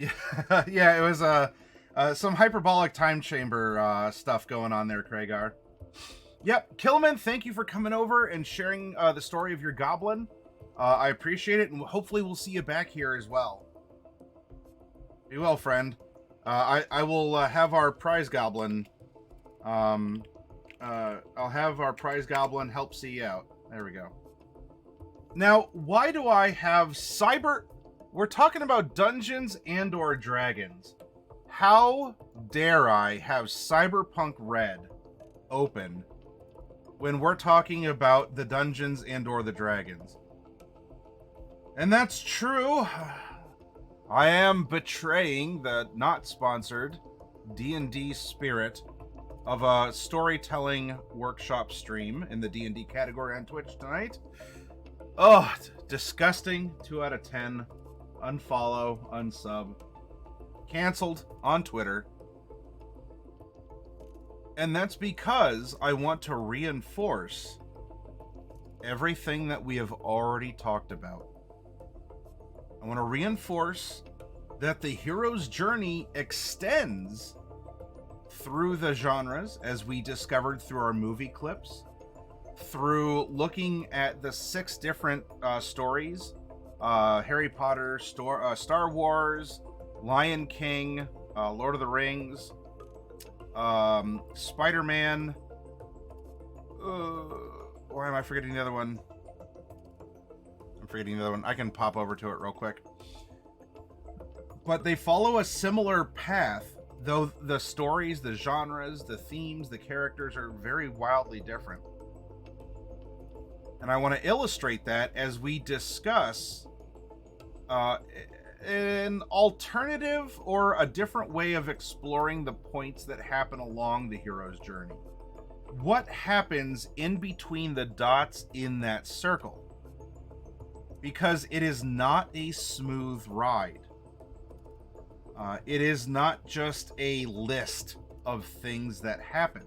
Yeah, yeah, it was some hyperbolic time chamber stuff going on there, Craigar. Yep, Killman, thank you for coming over and sharing the story of your goblin. I appreciate it, and hopefully we'll see you back here as well. Be well, friend. I will have our prize goblin. I'll have our prize goblin help see you out. There we go. Now, why do I have cyber? We're talking about Dungeons and or Dragons. How dare I have Cyberpunk Red open when we're talking about the Dungeons and or the Dragons? And that's true. I am betraying the not sponsored D&D spirit of a storytelling workshop stream in the D&D category on Twitch tonight. Oh, disgusting. 2 out of 10. Unfollow, unsub. Canceled on Twitter. And that's because I want to reinforce everything that we have already talked about. I want to reinforce that the hero's journey extends through the genres, as we discovered through our movie clips, through looking at the 6 different stories, Harry Potter, Star Wars, Lion King, Lord of the Rings, Spider-Man. Why am I forgetting the other one? I'm forgetting the other one. I can pop over to it real quick. But they follow a similar path, though the stories, the genres, the themes, the characters are very wildly different. And I want to illustrate that as we discuss an alternative or a different way of exploring the points that happen along the hero's journey. What happens in between the dots in that circle? Because it is not a smooth ride. It is not just a list of things that happen.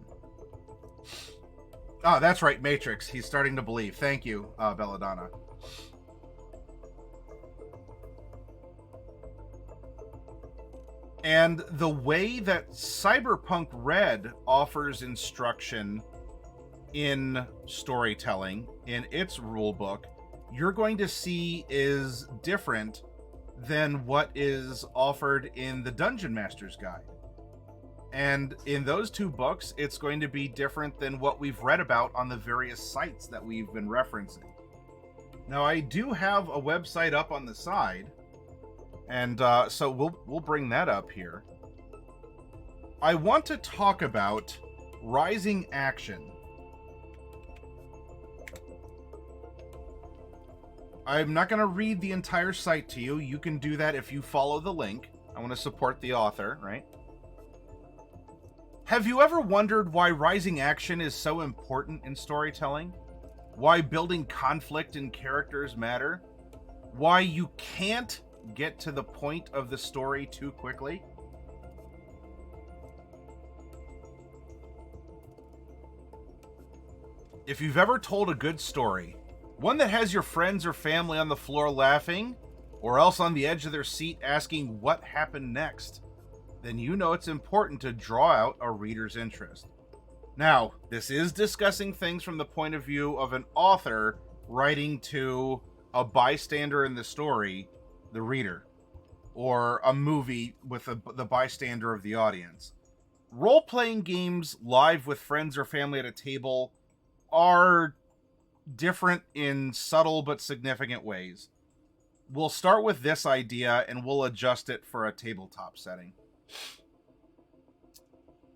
Oh, that's right, Matrix. He's starting to believe. Thank you, Belladonna. And the way that Cyberpunk Red offers instruction in storytelling, in its rulebook, you're going to see is different than what is offered in the Dungeon Master's Guide. And in those 2 books, it's going to be different than what we've read about on the various sites that we've been referencing. Now, I do have a website up on the side, and so we'll bring that up here. I want to talk about Rising Action. I'm not going to read the entire site to you. You can do that if you follow the link. I want to support the author, right? Have you ever wondered why rising action is so important in storytelling? Why building conflict in characters matter? Why you can't get to the point of the story too quickly? If you've ever told a good story, one that has your friends or family on the floor laughing, or else on the edge of their seat asking what happened next, then you know it's important to draw out a reader's interest. Now, this is discussing things from the point of view of an author writing to a bystander in the story, the reader, or a movie with the bystander of the audience. Role-playing games live with friends or family at a table are different in subtle but significant ways. We'll start with this idea and we'll adjust it for a tabletop setting.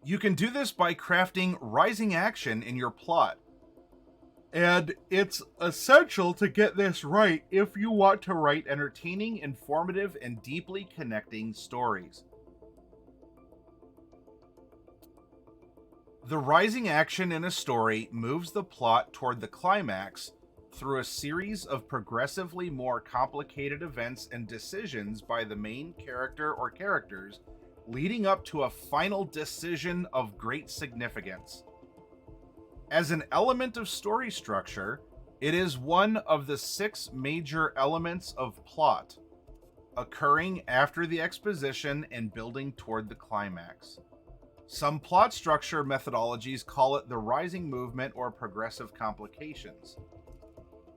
You can do this by crafting rising action in your plot. And it's essential to get this right if you want to write entertaining, informative, and deeply connecting stories. The rising action in a story moves the plot toward the climax through a series of progressively more complicated events and decisions by the main character or characters, leading up to a final decision of great significance. As an element of story structure, it is one of the 6 major elements of plot. occurring after the exposition and building toward the climax. Some plot structure methodologies call it the rising movement or progressive complications.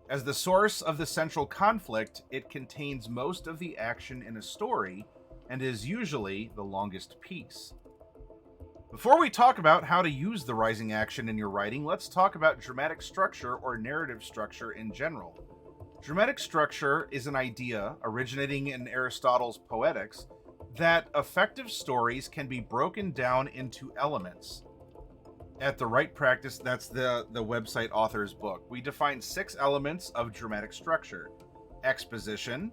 As the source of the central conflict, it contains most of the action in a story and is usually the longest piece. Before we talk about how to use the rising action in your writing, let's talk about dramatic structure or narrative structure in general. Dramatic structure is an idea originating in Aristotle's Poetics that effective stories can be broken down into elements. At The Right Practice, that's the website author's book, we define 6 elements of dramatic structure: exposition,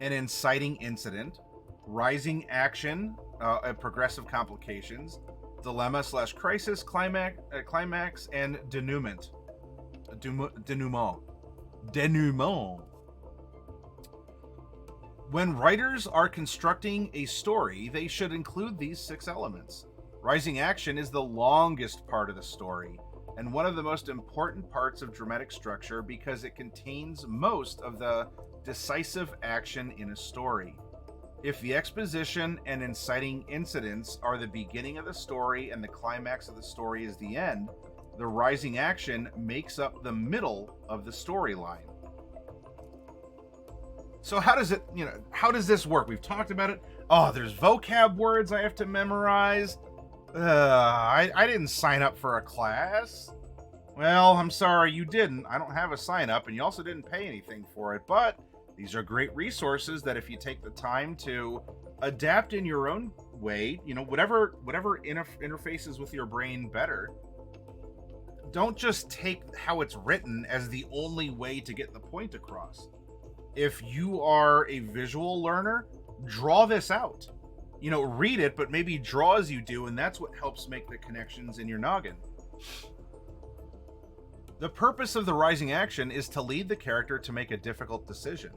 an inciting incident, rising action, progressive complications, dilemma/crisis, climax, and denouement. Denouement. When writers are constructing a story, they should include these 6 elements. Rising action is the longest part of the story, and one of the most important parts of dramatic structure because it contains most of the decisive action in a story. If the exposition and inciting incidents are the beginning of the story and the climax of the story is the end, the rising action makes up the middle of the storyline. So how does this work? We've talked about it. Oh, there's vocab words I have to memorize. I didn't sign up for a class. Well, I'm sorry you didn't. I don't have a sign up, and you also didn't pay anything for it, but these are great resources that if you take the time to adapt in your own way, whatever interfaces with your brain better, don't just take how it's written as the only way to get the point across. If you are a visual learner, draw this out. Read it, but maybe draw as you do, and that's what helps make the connections in your noggin. The purpose of the rising action is to lead the character to make a difficult decision.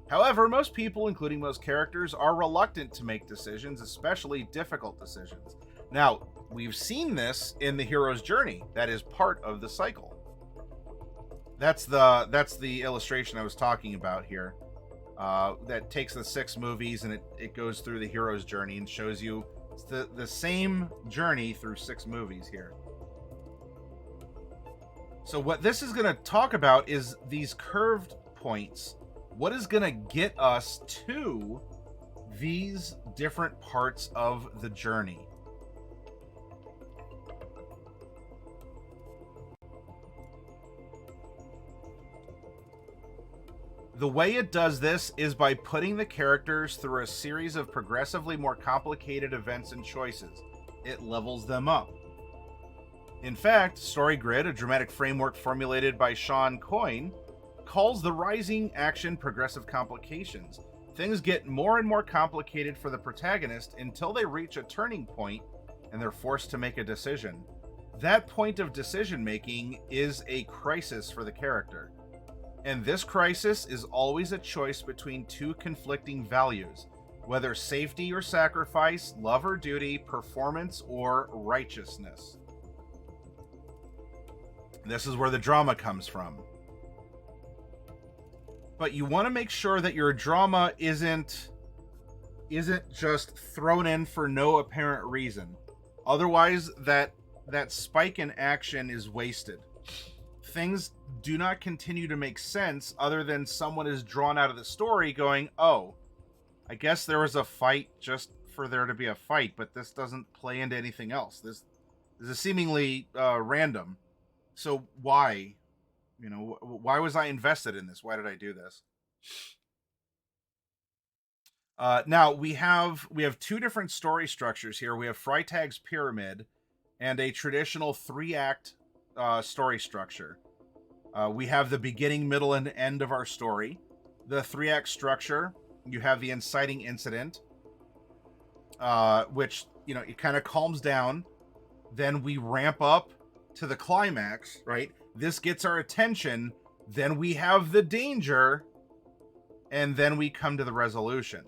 However, most people, including most characters, are reluctant to make decisions, especially difficult decisions. Now, we've seen this in the hero's journey. That is part of the cycle. That's the illustration I was talking about here. That takes the 6 movies and it goes through the hero's journey and shows you the same journey through 6 movies here. So what this is going to talk about is these curved points. What is going to get us to these different parts of the journey? The way it does this is by putting the characters through a series of progressively more complicated events and choices. It levels them up. In fact, Story Grid, a dramatic framework formulated by Sean Coyne, calls the rising action progressive complications. Things get more and more complicated for the protagonist until they reach a turning point and they're forced to make a decision. That point of decision making is a crisis for the character. And this crisis is always a choice between 2 conflicting values, whether safety or sacrifice, love or duty, performance or righteousness. This is where the drama comes from. But you want to make sure that your drama isn't just thrown in for no apparent reason. Otherwise, that spike in action is wasted. Things do not continue to make sense other than someone is drawn out of the story going, oh, I guess there was a fight just for there to be a fight, but this doesn't play into anything else. This is seemingly random. So why? Why was I invested in this? Why did I do this? Now we have 2 different story structures here. We have Freytag's Pyramid and a traditional 3-act story structure. We have the beginning, middle, and end of our story. The 3-act structure, you have the inciting incident, which, it kind of calms down. Then we ramp up to the climax, right? This gets our attention. Then we have the danger. And then we come to the resolution.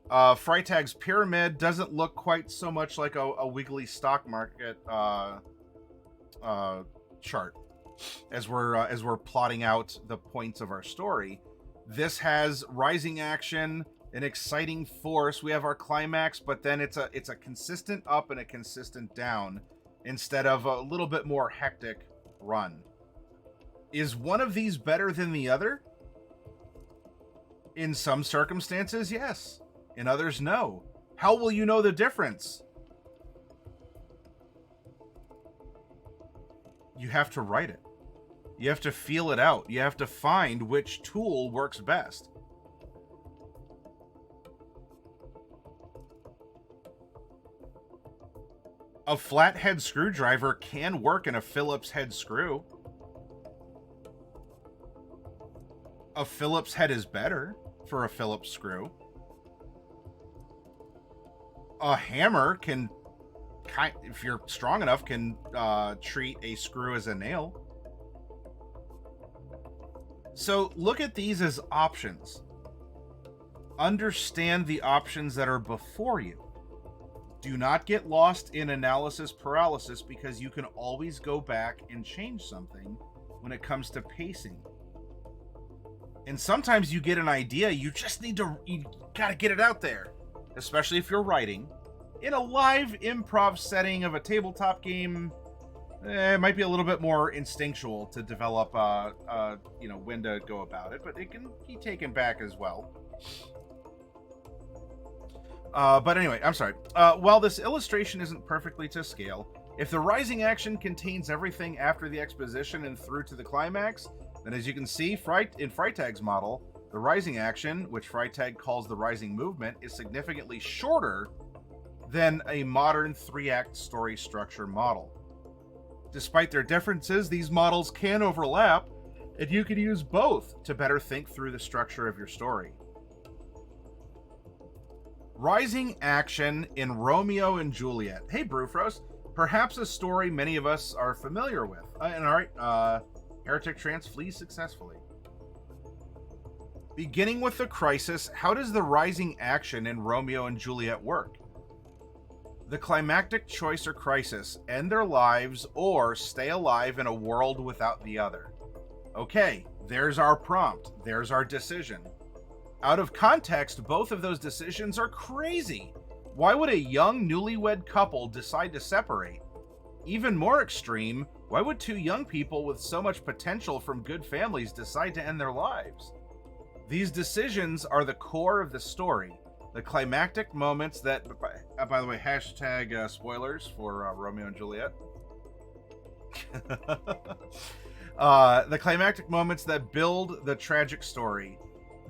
Freytag's Pyramid doesn't look quite so much like a wiggly stock market chart as we're plotting out the points of our story. This has rising action, an exciting force. We have our climax, but then it's a consistent up and a consistent down instead of a little bit more hectic run. Is one of these better than the other? In some circumstances, yes. In others, no. How will you know the difference? You have to write it. You have to feel it out. You have to find which tool works best. A flathead screwdriver can work in a Phillips head screw. A Phillips head is better for a Phillips screw. A hammer can, if you're strong enough, can treat a screw as a nail. So look at these as options. Understand the options that are before you. Do not get lost in analysis paralysis, because you can always go back and change something when it comes to pacing. And sometimes you get an idea, you gotta get it out there. Especially if you're writing. In a live improv setting of a tabletop game, it might be a little bit more instinctual to develop, when to go about it, but it can be taken back as well. But anyway, I'm sorry. While this illustration isn't perfectly to scale, if the rising action contains everything after the exposition and through to the climax, then as you can see, in Freitag's model, the rising action, which Freitag calls the rising movement, is significantly shorter than a modern 3-act story structure model. Despite their differences, these models can overlap, and you can use both to better think through the structure of your story. Rising action in Romeo and Juliet. Hey, Brufros. Perhaps a story many of us are familiar with. Heretic Trance flees successfully. Beginning with the crisis, how does the rising action in Romeo and Juliet work? The climactic choice or crisis: end their lives or stay alive in a world without the other. Okay, there's our prompt. There's our decision. Out of context, both of those decisions are crazy. Why would a young newlywed couple decide to separate? Even more extreme, why would two young people with so much potential from good families decide to end their lives? These decisions are the core of the story. The climactic moments that, by the way, hashtag spoilers for Romeo and Juliet. The climactic moments that build the tragic story.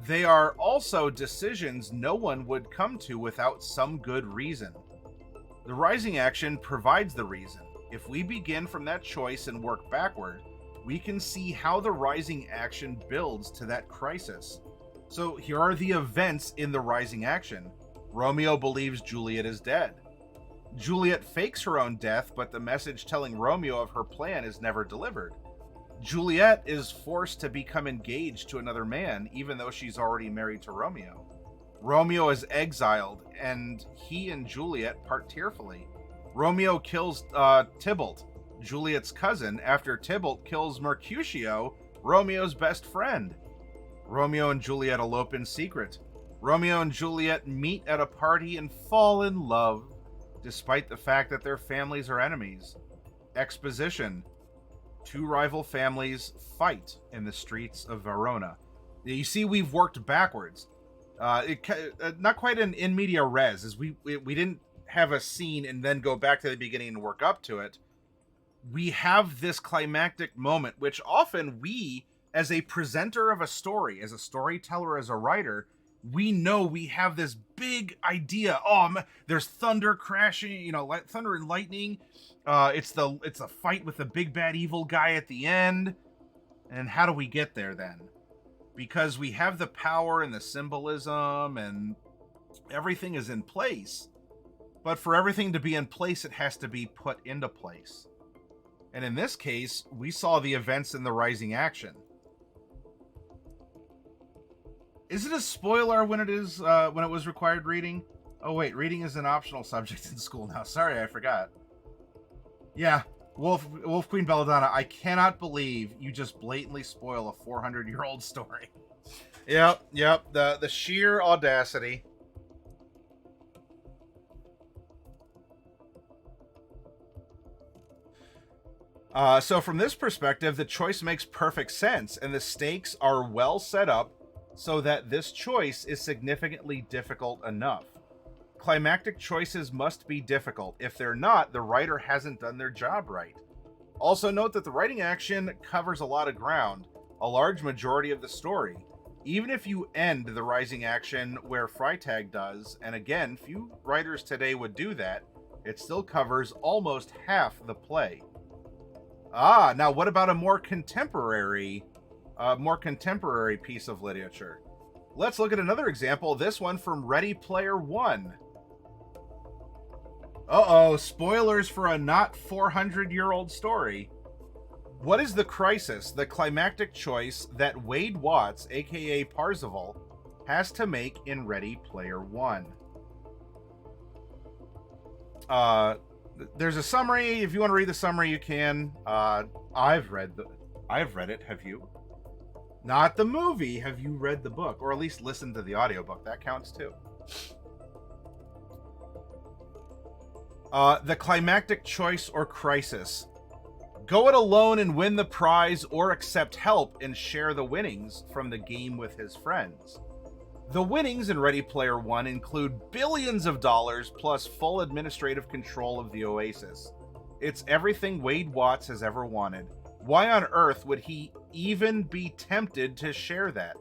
They are also decisions no one would come to without some good reason. The rising action provides the reason. If we begin from that choice and work backward, we can see how the rising action builds to that crisis. So here are the events in the rising action. Romeo believes Juliet is dead. Juliet fakes her own death, but the message telling Romeo of her plan is never delivered. Juliet is forced to become engaged to another man, even though she's already married to Romeo. Romeo is exiled, and he and Juliet part tearfully. Romeo kills Tybalt, Juliet's cousin, after Tybalt kills Mercutio, Romeo's best friend. Romeo and Juliet elope in secret. Romeo and Juliet meet at a party and fall in love, despite the fact that their families are enemies. Exposition. Two rival families fight in the streets of Verona. You see, we've worked backwards. Not quite an in media res, as we didn't have a scene and then go back to the beginning and work up to it. We have this climactic moment, which often we, as a presenter of a story, as a storyteller, as a writer, we know we have this big idea. Oh, there's thunder crashing, thunder and lightning. It's a fight with the big bad evil guy at the end. And how do we get there then? Because we have the power and the symbolism and everything is in place. But for everything to be in place, it has to be put into place. And in this case, we saw the events in the rising action. Is it a spoiler when it was required reading? Oh wait, reading is an optional subject in school now. Sorry, I forgot. Yeah, Wolf Queen Belladonna, I cannot believe you just blatantly spoil a 400-year-old story. Yep. The sheer audacity. So from this perspective, the choice makes perfect sense, and the stakes are well set up so that this choice is significantly difficult enough. Climactic choices must be difficult. If they're not, the writer hasn't done their job right. Also note that the writing action covers a lot of ground, a large majority of the story. Even if you end the rising action where Freitag does, and again, few writers today would do that, it still covers almost half the play. Now what about a more contemporary piece of literature? Let's look at another example, this one from Ready Player One. Uh-oh, spoilers for a not 400-year-old story. What is the crisis, the climactic choice that Wade Watts, aka Parzival, has to make in Ready Player One? There's a summary. If you want to read the summary, you can. I've read it. Have you? Not the movie. Have you read the book? Or at least listened to the audiobook. That counts too. The climactic choice or crisis. Go it alone and win the prize, or accept help and share the winnings from the game with his friends. The winnings in Ready Player One include billions of dollars plus full administrative control of the Oasis. It's everything Wade Watts has ever wanted. Why on earth would he even be tempted to share that?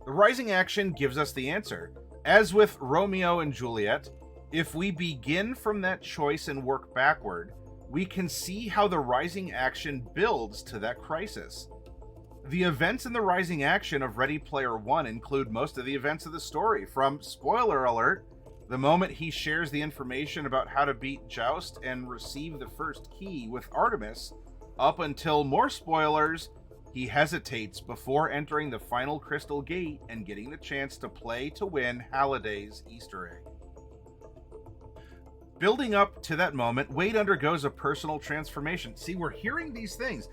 The rising action gives us the answer. As with Romeo and Juliet, if we begin from that choice and work backward, we can see how the rising action builds to that crisis. The events in the rising action of Ready Player One include most of the events of the story, from, spoiler alert, the moment he shares the information about how to beat Joust and receive the first key with Artemis, up until, more spoilers, he hesitates before entering the final Crystal Gate and getting the chance to play to win Halliday's Easter egg. Building up to that moment, Wade undergoes a personal transformation. See, we're hearing these things.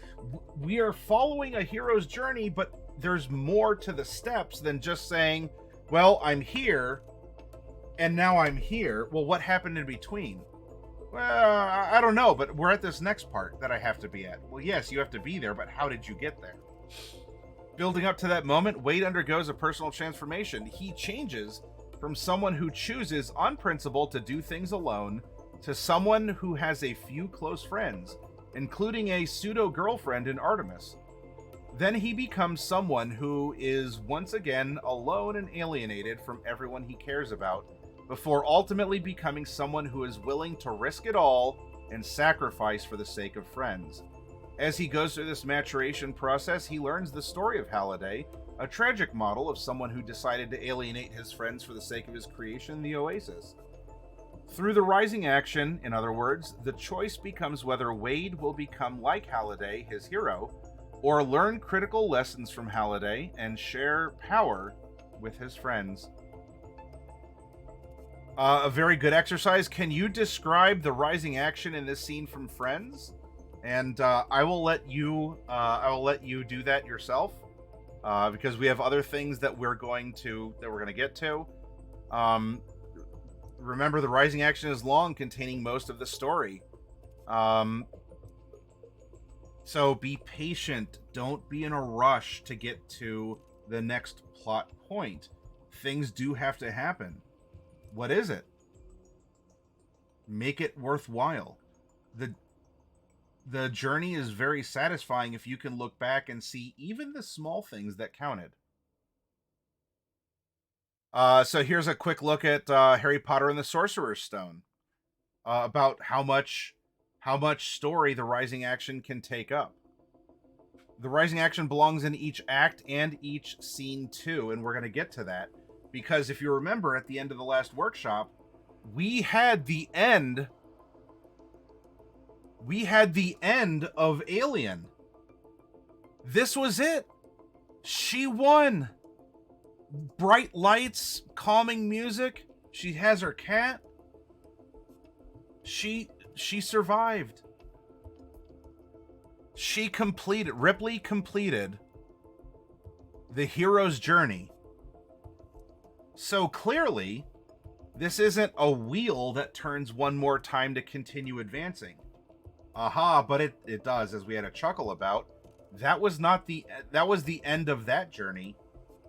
We are following a hero's journey, but there's more to the steps than just saying, well, I'm here, and now I'm here. Well, what happened in between? Well, I don't know, but we're at this next part that I have to be at. Well, yes, you have to be there, but how did you get there? Building up to that moment, Wade undergoes a personal transformation. He changes from someone who chooses on principle to do things alone to someone who has a few close friends, including a pseudo-girlfriend in Artemis. Then he becomes someone who is once again alone and alienated from everyone he cares about, before ultimately becoming someone who is willing to risk it all and sacrifice for the sake of friends. As he goes through this maturation process, he learns the story of Halliday, a tragic model of someone who decided to alienate his friends for the sake of his creation, the Oasis. Through the rising action, in other words, the choice becomes whether Wade will become like Halliday, his hero, or learn critical lessons from Halliday and share power with his friends. A very good exercise. Can you describe the rising action in this scene from Friends? And I will let you do that yourself. Because we have other things that we're going to get to. Remember, the rising action is long, containing most of the story. So be patient. Don't be in a rush to get to the next plot point. Things do have to happen. What is it? Make it worthwhile. The journey is very satisfying if you can look back and see even the small things that counted. So here's a quick look at Harry Potter and the Sorcerer's Stone. About how much story the rising action can take up. The rising action belongs in each act and each scene too, and we're going to get to that. Because if you remember, at the end of the last workshop, we had the end of Alien. This was it. She won. Bright lights, calming music. She has her cat. She survived. Ripley completed the hero's journey. So clearly, this isn't a wheel that turns one more time to continue advancing. Aha, but it does, as we had a chuckle about. That was the end of that journey.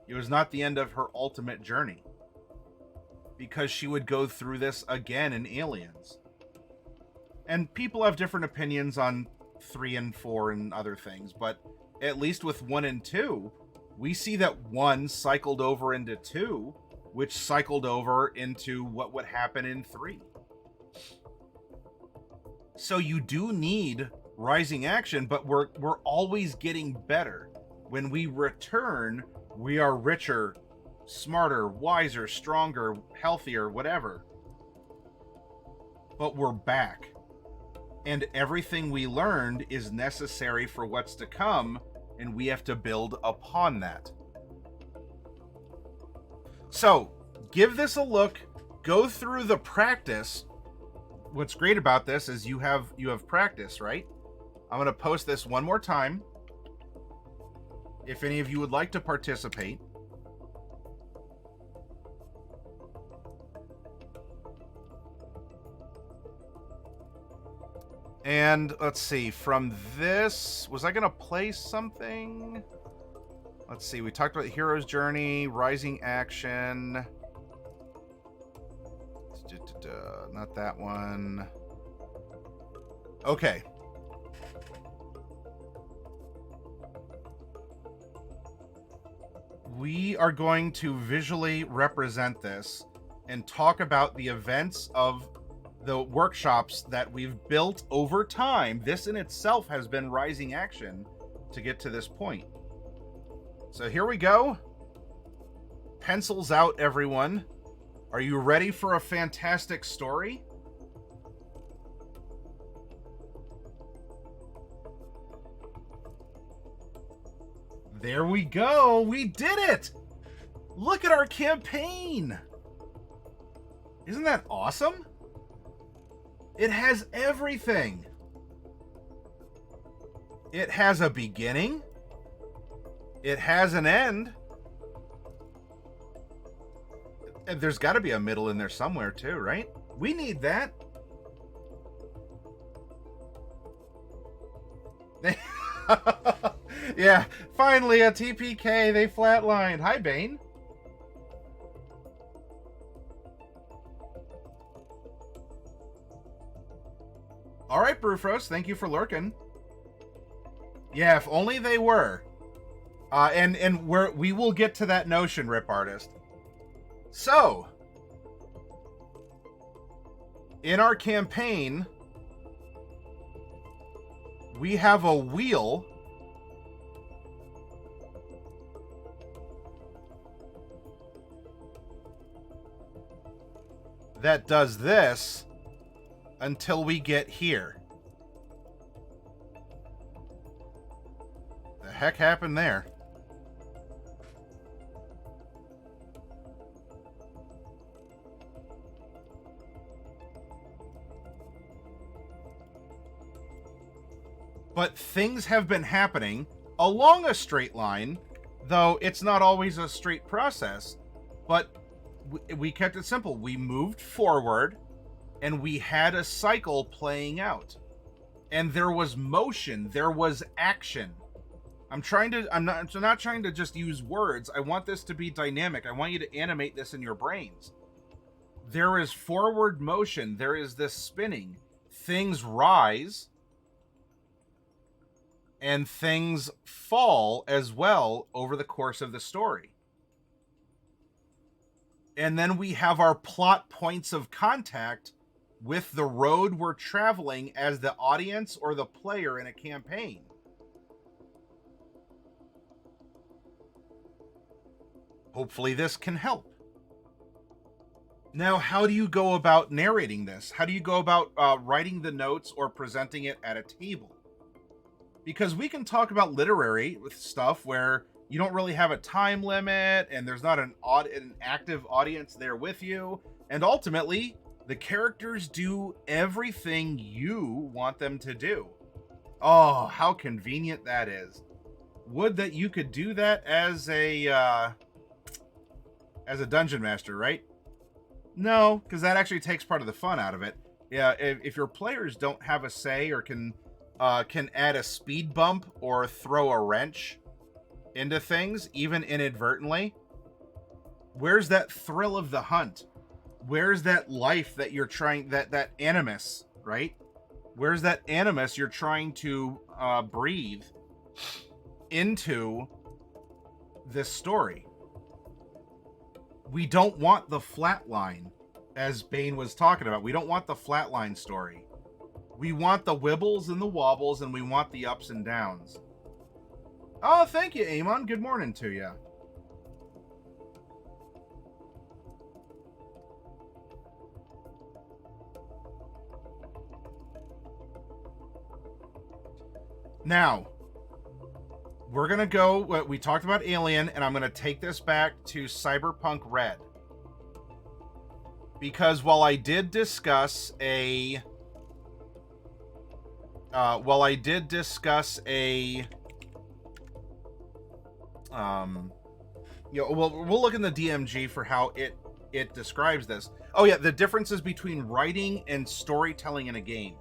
It was not the end of her ultimate journey. Because she would go through this again in Aliens. And people have different opinions on 3 and 4 and other things, but at least with 1 and 2, we see that 1 cycled over into 2, which cycled over into what would happen in 3. So you do need rising action, but we're always getting better. When we return, we are richer, smarter, wiser, stronger, healthier, whatever. But we're back. And everything we learned is necessary for what's to come, and we have to build upon that. So, give this a look, go through the practice. What's great about this is you have practice, right? I'm going to post this one more time. If any of you would like to participate. And let's see, from this, was I going to play something? Let's see, we talked about the hero's journey, rising action. Not that one. Okay. We are going to visually represent this and talk about the events of the workshops that we've built over time. This in itself has been rising action to get to this point. So here we go. Pencils out, everyone. Are you ready for a fantastic story? There we go. We did it. Look at our campaign. Isn't that awesome? It has everything. It has a beginning. It has an end. And there's got to be a middle in there somewhere too, right? We need that. Yeah, finally a TPK. They flatlined. Hi, Bane. All right, Brufros, thank you for lurking. Yeah, if only they were. And we will get to that notion, Rip Artist. So, in our campaign, we have a wheel that does this until we get here. The heck happened there? But things have been happening along a straight line, though it's not always a straight process. But we kept it simple. We moved forward, and we had a cycle playing out. And there was motion. There was action. I'm not trying to just use words. I want this to be dynamic. I want you to animate this in your brains. There is forward motion. There is this spinning. Things rise. And things fall as well over the course of the story. And then we have our plot points of contact with the road we're traveling as the audience or the player in a campaign. Hopefully this can help. Now, how do you go about narrating this? How do you go about writing the notes or presenting it at a table? Because we can talk about literary stuff where you don't really have a time limit and there's not an active audience there with you. And ultimately, the characters do everything you want them to do. Oh, how convenient that is. Would that you could do that as a dungeon master, right? No, because that actually takes part of the fun out of it. Yeah, if your players don't have a say or can add a speed bump or throw a wrench into things, even inadvertently, where's that thrill of the hunt? Where's that life that you're trying, that animus, right? Where's that animus you're trying to breathe into this story? We don't want the flatline, as Bane was talking about. We don't want the flatline story. We want the wibbles and the wobbles, and we want the ups and downs. Oh, thank you, Amon. Good morning to you. Now, we're going to go, we talked about Alien, and I'm going to take this back to Cyberpunk Red. Because while I did discuss a... we'll look in the DMG for how it describes this. Oh yeah, the differences between writing and storytelling in a game.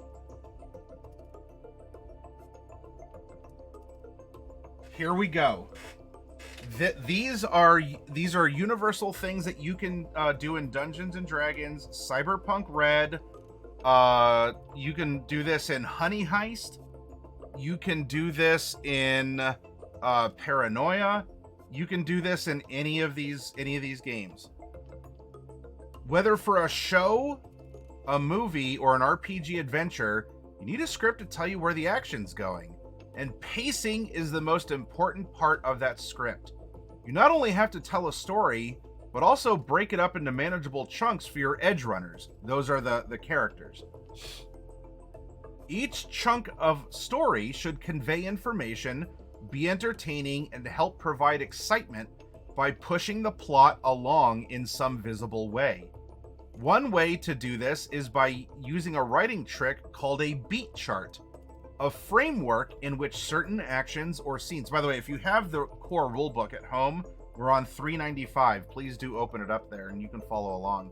Here we go. These are universal things that you can do in Dungeons and Dragons, Cyberpunk Red. You can do this in Honey Heist. You can do this in Paranoia. You can do this in any of these games. Whether for a show, a movie, or an RPG adventure, you need a script to tell you where the action's going. And pacing is the most important part of that script. You not only have to tell a story, but also break it up into manageable chunks for your edge runners. Those are the characters. Each chunk of story should convey information, be entertaining, and help provide excitement by pushing the plot along in some visible way. One way to do this is by using a writing trick called a beat chart, a framework in which certain actions or scenes... By the way, if you have the core rulebook at home, we're on 395. Please do open it up there and you can follow along.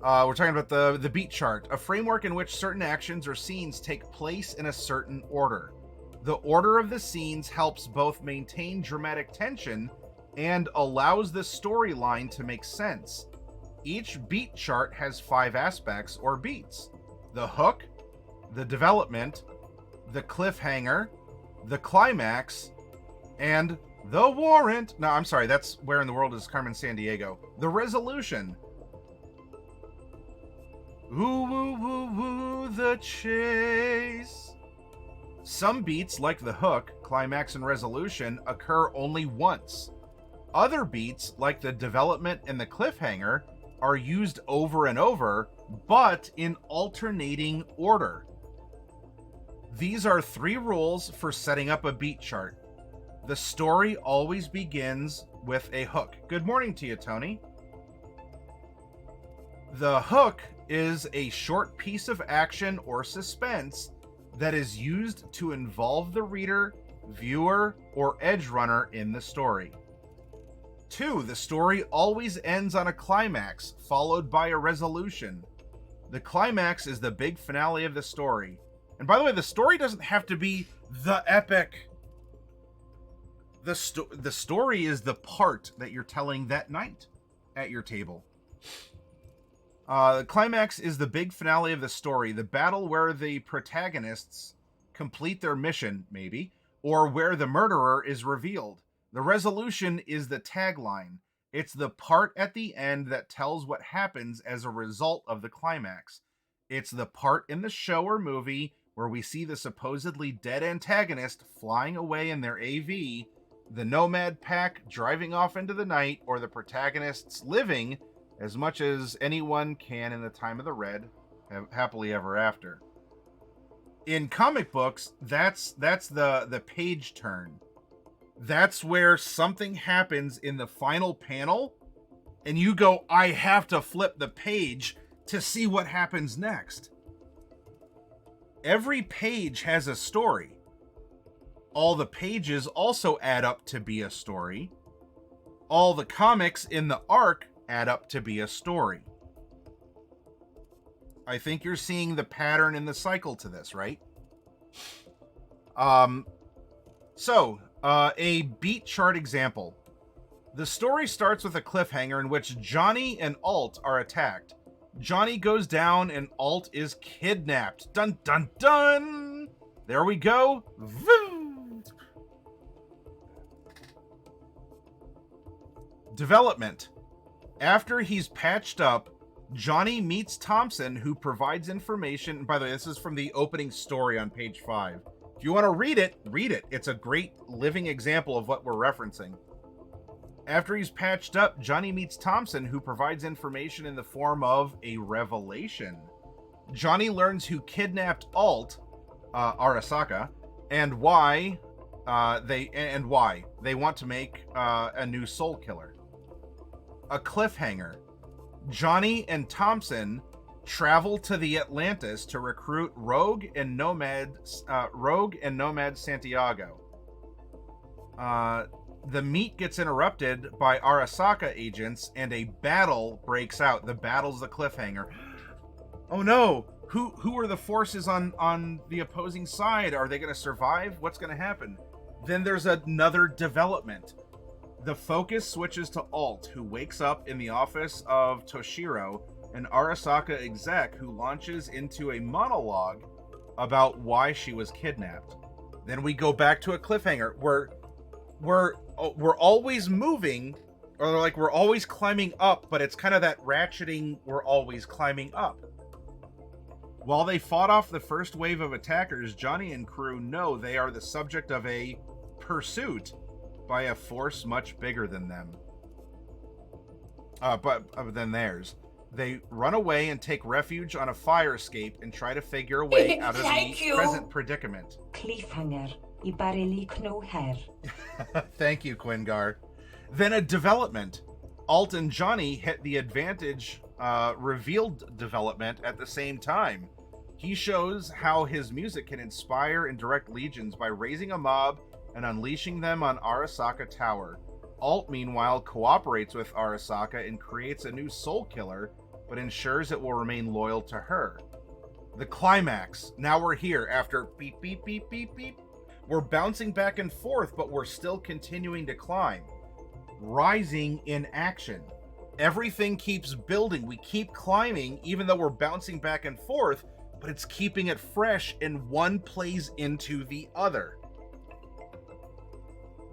We're talking about the beat chart, a framework in which certain actions or scenes take place in a certain order. The order of the scenes helps both maintain dramatic tension and allows the storyline to make sense. Each beat chart has 5 aspects or beats: the hook, the development, the cliffhanger, the climax, and the warrant. No, I'm sorry, that's Where in the World is Carmen Sandiego. The resolution. Ooh, woo, woo, woo, the chase. Some beats, like the hook, climax, and resolution, occur only once. Other beats, like the development and the cliffhanger, are used over and over, but in alternating order. These are 3 rules for setting up a beat chart. The story always begins with a hook. Good morning to you, Tony. The hook is a short piece of action or suspense that is used to involve the reader, viewer, or edge runner in the story. 2, the story always ends on a climax, followed by a resolution. The climax is the big finale of the story. And by the way, the story doesn't have to be the epic. The story is the part that you're telling that night at your table. The climax is the big finale of the story, the battle where the protagonists complete their mission, maybe, or where the murderer is revealed. The resolution is the tagline. It's the part at the end that tells what happens as a result of the climax. It's the part in the show or movie where we see the supposedly dead antagonist flying away in their AV, the nomad pack driving off into the night, or the protagonists living as much as anyone can in the time of the red, happily ever after. In comic books, that's the page turn. That's where something happens in the final panel, and you go, I have to flip the page to see what happens next. Every page has a story. All the pages also add up to be a story. All the comics in the arc add up to be a story. I think you're seeing the pattern in the cycle to this, right? A beat chart example. The story starts with a cliffhanger in which Johnny and Alt are attacked. Johnny goes down and Alt is kidnapped. Dun dun dun! There we go. Voo! Development. After he's patched up, Johnny meets Thompson, who provides information. By the way, this is from the opening story on page 5. If you want to read it, read it. It's a great living example of what we're referencing. After he's patched up, Johnny meets Thompson, who provides information in the form of a revelation. Johnny learns who kidnapped Alt, Arasaka, and why they want to make a new soul killer. A cliffhanger. Johnny and Thompson travel to the Atlantis to recruit Rogue and Nomad Santiago. The meet gets interrupted by Arasaka agents and a battle breaks out. The battle's the cliffhanger. Oh no! Who are the forces on the opposing side? Are they going to survive? What's going to happen? Then there's another development. The focus switches to Alt, who wakes up in the office of Toshiro, an Arasaka exec who launches into a monologue about why she was kidnapped. Then we go back to a cliffhanger where we're always moving, or like we're always climbing up, but it's kind of that ratcheting, we're always climbing up. While they fought off the first wave of attackers, Johnny and crew know they are the subject of a pursuit by a force much bigger than them. Than theirs. They run away and take refuge on a fire escape and try to figure a way out of the present predicament. Cliffhanger. I barely know her. Thank you, Quingar. Then a development. Alt and Johnny hit the advantage revealed development at the same time. He shows how his music can inspire and direct legions by raising a mob and unleashing them on Arasaka Tower. Alt, meanwhile, cooperates with Arasaka and creates a new soul killer, but ensures it will remain loyal to her. The climax. Now we're here after beep, beep, beep, beep, beep. We're bouncing back and forth, but we're still continuing to climb. Rising in action. Everything keeps building. We keep climbing, even though we're bouncing back and forth, but it's keeping it fresh, and one plays into the other.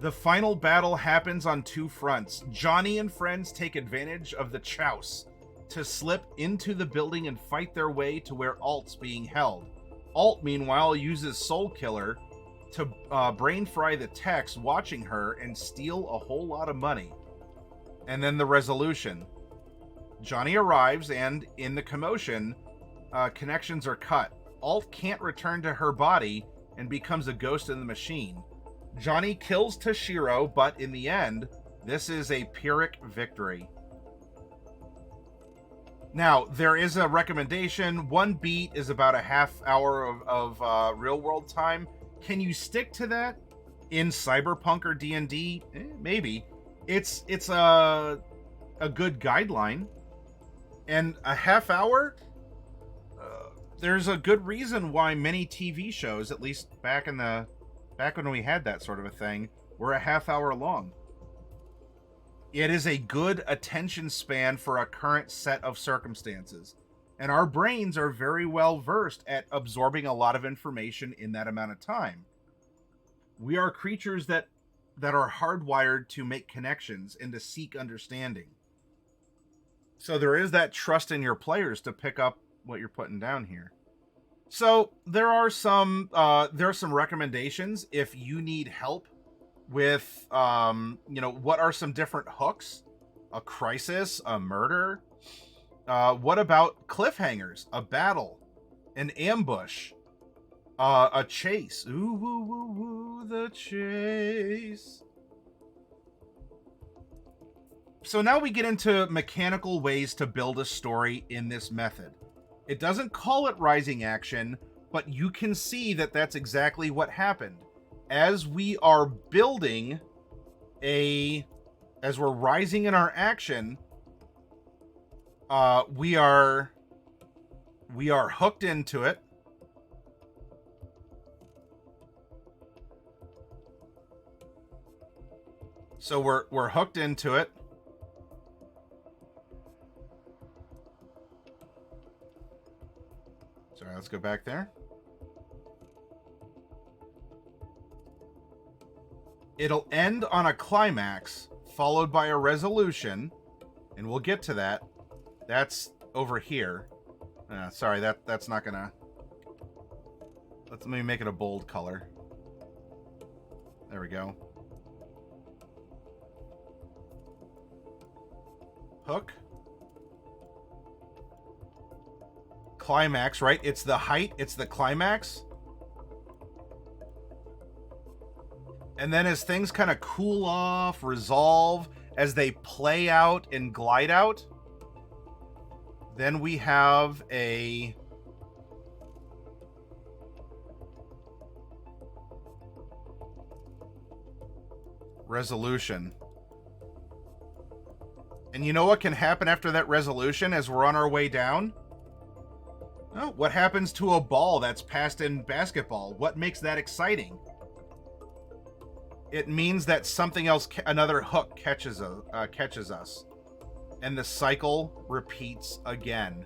The final battle happens on two fronts. Johnny and friends take advantage of the chouse to slip into the building and fight their way to where Alt's being held. Alt, meanwhile, uses Soul Killer to brain fry the techs watching her and steal a whole lot of money. And then the resolution. Johnny arrives and, in the commotion, connections are cut. Alt can't return to her body and becomes a ghost in the machine. Johnny kills Toshiro, but in the end, this is a Pyrrhic victory. Now, there is a recommendation. One beat is about a half hour of real-world time. Can you stick to that in Cyberpunk or D&D? Maybe. It's a good guideline. And a half hour? There's a good reason why many TV shows, at least back when we had that sort of a thing, were a half hour long. It is a good attention span for a current set of circumstances. And our brains are very well versed at absorbing a lot of information in that amount of time. We are creatures that are hardwired to make connections and to seek understanding. So there is that trust in your players to pick up what you're putting down here. So there are some recommendations if you need help with what are some different hooks, a crisis, a murder. What about cliffhangers, a battle, an ambush, a chase? Ooh, woo, woo, woo, the chase. So now we get into mechanical ways to build a story in this method. It doesn't call it rising action, But you can see that that's exactly what happened. As we are building as we're rising in our action, we are hooked into it. So we're hooked into it. Sorry, let's go back there. It'll end on a climax, followed by a resolution, and we'll get to that. That's over here. Sorry, that's not gonna... Let me make it a bold color. There we go. Hook. Climax, right? It's the height, it's the climax. And then as things kind of cool off, resolve, as they play out and glide out, then we have a resolution. And you know what can happen after that resolution as we're on our way down? Oh, what happens to a ball that's passed in basketball? What makes that exciting? It means that something else, another hook catches us. And the cycle repeats again.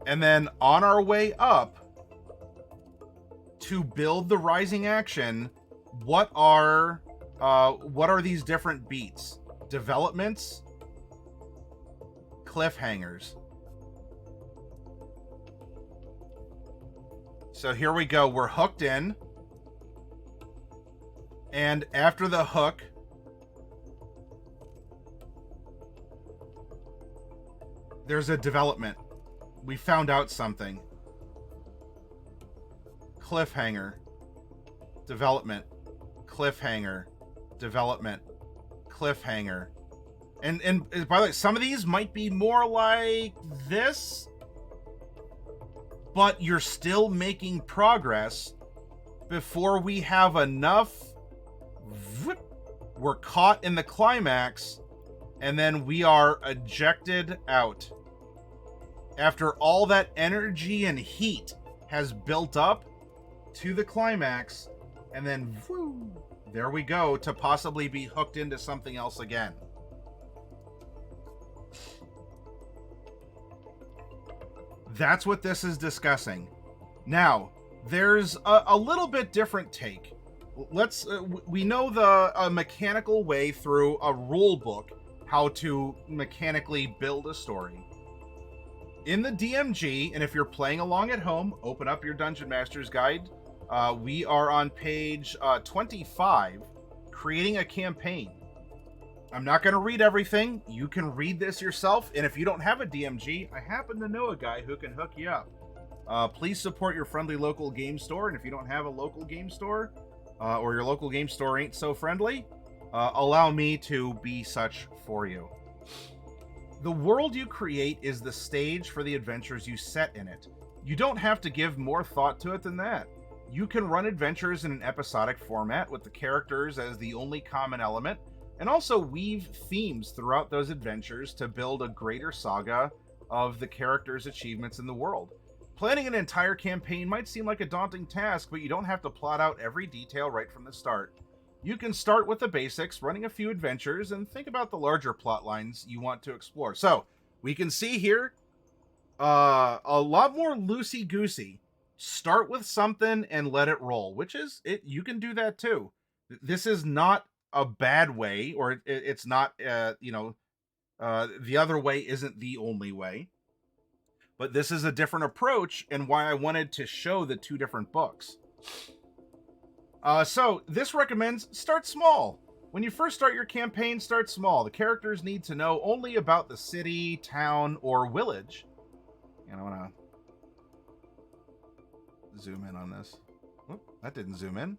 And then on our way up, to build the rising action, what are these different beats? Developments, cliffhangers. So here we go. We're hooked in. And after the hook, there's a development. We found out something. Cliffhanger. Development. Cliffhanger. Development. Cliffhanger. And by the way, some of these might be more like this, but you're still making progress before we have enough. We're caught in the climax, and then we are ejected out. After all that energy and heat has built up to the climax, and then whoo, there we go, to possibly be hooked into something else again. That's what this is discussing. Now, there's a little bit different take. We know the mechanical way through a rule book how to mechanically build a story. In the DMG, and if you're playing along at home, open up your Dungeon Master's Guide. We are on page 25, creating a campaign. I'm not going to read everything. You can read this yourself. And if you don't have a DMG, I happen to know a guy who can hook you up. Please support your friendly local game store. And if you don't have a local game store, or your local game store ain't so friendly, allow me to be such for you. The world you create is the stage for the adventures you set in it. You don't have to give more thought to it than that. You can run adventures in an episodic format with the characters as the only common element, and also weave themes throughout those adventures to build a greater saga of the characters' achievements in the world. Planning an entire campaign might seem like a daunting task, but you don't have to plot out every detail right from the start. You can start with the basics, running a few adventures, and think about the larger plot lines you want to explore. So, we can see here a lot more loosey-goosey. Start with something and let it roll, which is it. You can do that too. This is not a bad way, or it's not, the other way isn't the only way. But this is a different approach, and why I wanted to show the two different books. So, this recommends start small. When you first start your campaign, start small. The characters need to know only about the city, town, or village. And I want to zoom in on this. Oh, that didn't zoom in.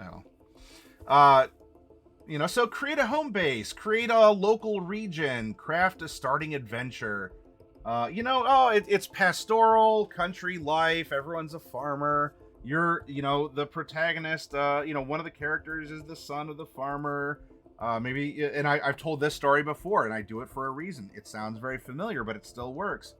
Oh. So create a home base, create a local region, craft a starting adventure. It's pastoral, country life, everyone's a farmer. You're, the protagonist, one of the characters is the son of the farmer. Maybe, and I've told this story before, and I do it for a reason. It sounds very familiar, but it still works.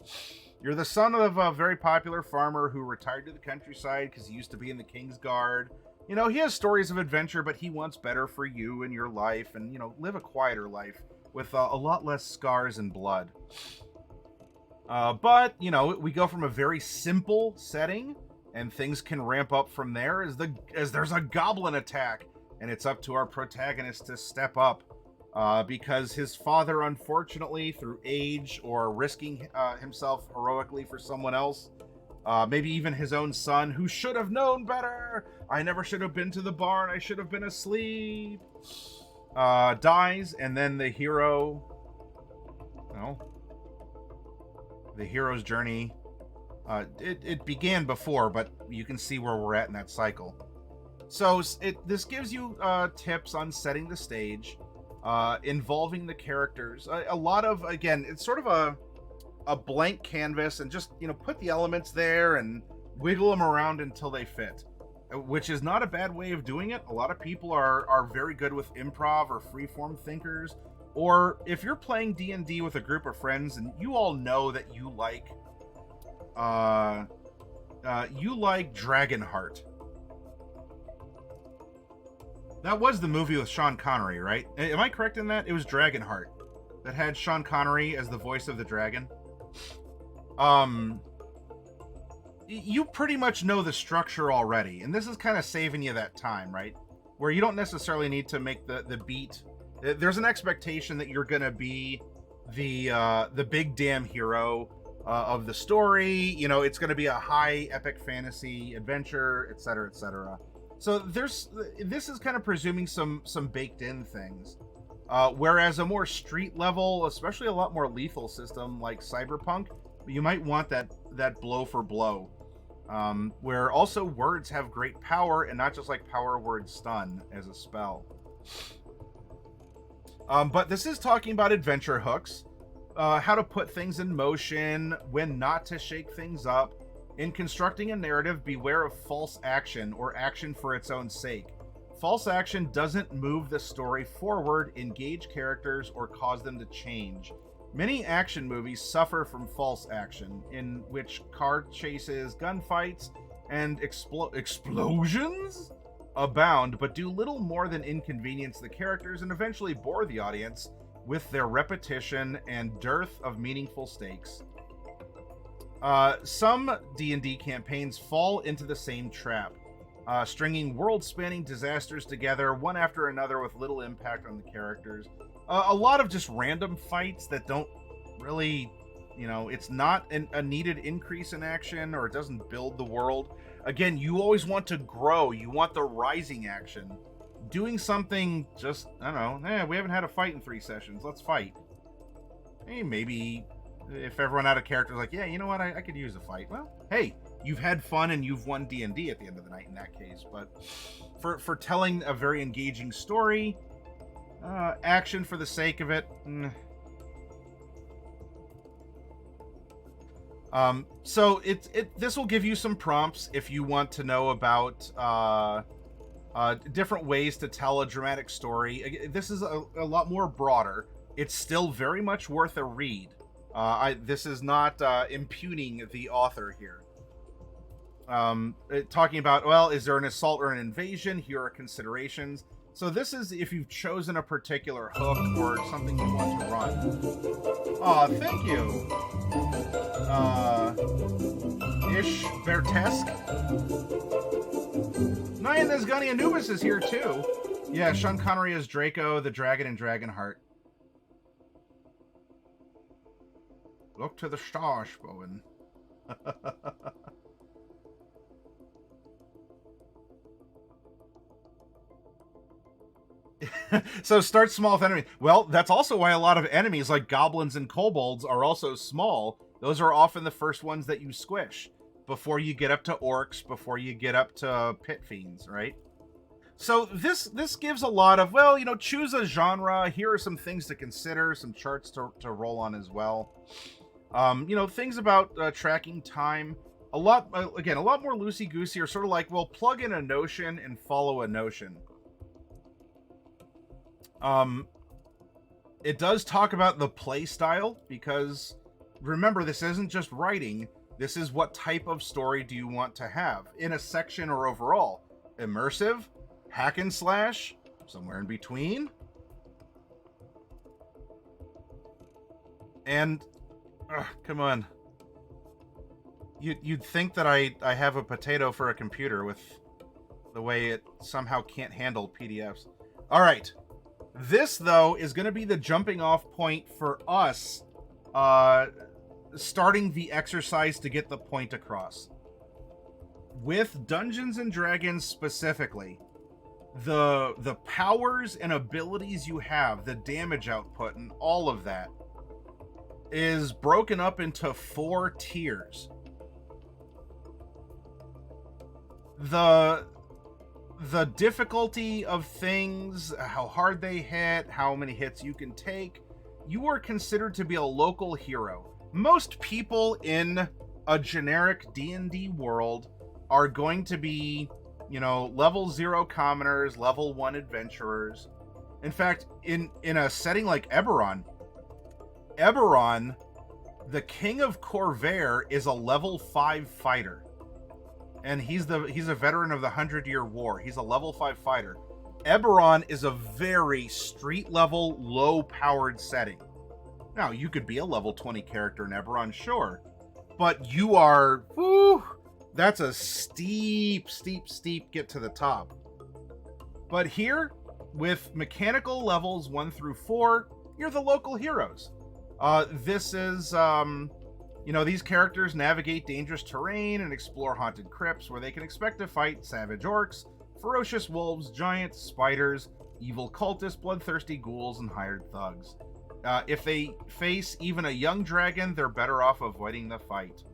You're the son of a very popular farmer who retired to the countryside because he used to be in the King's Guard. He has stories of adventure, but he wants better for you in your life and, live a quieter life with a lot less scars and blood. But, we go from a very simple setting and things can ramp up from there as there's a goblin attack. And it's up to our protagonist to step up because his father, unfortunately, through age or risking himself heroically for someone else, maybe even his own son, who should have known better. I never should have been to the barn. I should have been asleep. Dies, and then the hero, the hero's journey. It began before, but you can see where we're at in that cycle. So this gives you tips on setting the stage, involving the characters. A lot of, again, it's sort of a blank canvas, and just put the elements there and wiggle them around until they fit, which is not a bad way of doing it. A lot of people are very good with improv or freeform thinkers, or if you're playing D&D with a group of friends and you all know that you like Dragonheart. That was the movie with Sean Connery, right? Am I correct in that? It was Dragonheart that had Sean Connery as the voice of the dragon. You pretty much know the structure already, and this is kind of saving you that time, right? Where you don't necessarily need to make the beat. There's an expectation that you're gonna be the big damn hero of the story. It's gonna be a high epic fantasy adventure, etc., etc. So this is kind of presuming some baked in things, whereas a more street level, especially a lot more lethal system like Cyberpunk, you might want that blow for blow, where also words have great power and not just like power word stun as a spell. But this is talking about adventure hooks, how to put things in motion, when not to shake things up. In constructing a narrative, beware of false action or action for its own sake. False action doesn't move the story forward, engage characters, or cause them to change. Many action movies suffer from false action, in which car chases, gunfights, and explosions abound, but do little more than inconvenience the characters and eventually bore the audience with their repetition and dearth of meaningful stakes. Some D&D campaigns fall into the same trap, stringing world-spanning disasters together, one after another, with little impact on the characters. A lot of just random fights that don't really, it's not a needed increase in action, or it doesn't build the world. Again, you always want to grow. You want the rising action. Doing something just, I don't know, we haven't had a fight in 3 sessions. Let's fight. Hey, maybe if everyone out of character is like, yeah, you know what, I could use a fight. Well, hey, you've had fun and you've won D&D at the end of the night in that case. But for telling a very engaging story, action for the sake of it, so this will give you some prompts if you want to know about different ways to tell a dramatic story. This is a lot more broader. It's still very much worth a read. This is not impugning the author here. Talking about, well, is there an assault or an invasion? Here are considerations. So this is if you've chosen a particular hook or something you want to run. Aw, thank you. Ish Bertesque. Nyan Nesgani Anubis is here too. Yeah, Sean Connery as Draco, the dragon in Dragonheart. Look to the stars, Bowen. So start small with enemies. Well, that's also why a lot of enemies like goblins and kobolds are also small. Those are often the first ones that you squish before you get up to orcs, before you get up to pit fiends, right? So this gives a lot of, well, you know, choose a genre. Here are some things to consider, some charts to roll on as well. You know, things about tracking time. A lot, again, a lot more loosey-goosey, or sort of like, well, plug in a notion and follow a notion. It does talk about the play style, because remember, this isn't just writing. This is what type of story do you want to have in a section or overall. Immersive, hack and slash, somewhere in between. And come on. You'd think that I have a potato for a computer with the way it somehow can't handle PDFs. All right. This, though, is going to be the jumping off point for us starting the exercise to get the point across. With Dungeons and Dragons specifically, the powers and abilities you have, the damage output, and all of that is broken up into 4 tiers. The difficulty of things, how hard they hit, how many hits you can take, you are considered to be a local hero. Most people in a generic D&D world are going to be, you know, level 0 commoners, level 1 adventurers. In fact, in a setting like Eberron, the King of Corvair is a level 5 fighter. And he's a veteran of the 100-Year War. He's a level 5 fighter. Eberron is a very street-level, low-powered setting. Now, you could be a level 20 character in Eberron, sure. But you are... whew, that's a steep get to the top. But here, with mechanical levels 1 through 4, you're the local heroes. This is... you know, these characters navigate dangerous terrain and explore haunted crypts where they can expect to fight savage orcs, ferocious wolves, giants, spiders, evil cultists, bloodthirsty ghouls, and hired thugs. If they face even a young dragon, they're better off avoiding the fight.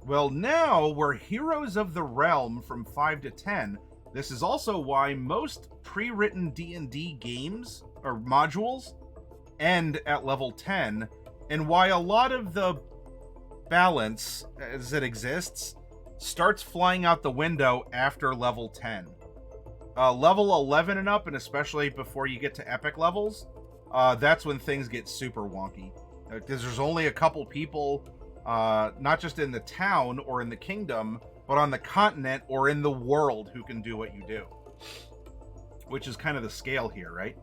Well, now we're heroes of the realm from 5 to 10. This is also why most pre-written D&D games, or modules, end at level 10, and why a lot of the balance as it exists starts flying out the window after level 10. Level 11 and up, and especially before you get to epic levels, that's when things get super wonky. Because there's only a couple people, not just in the town or in the kingdom, but on the continent or in the world who can do what you do. Which is kind of the scale here, right?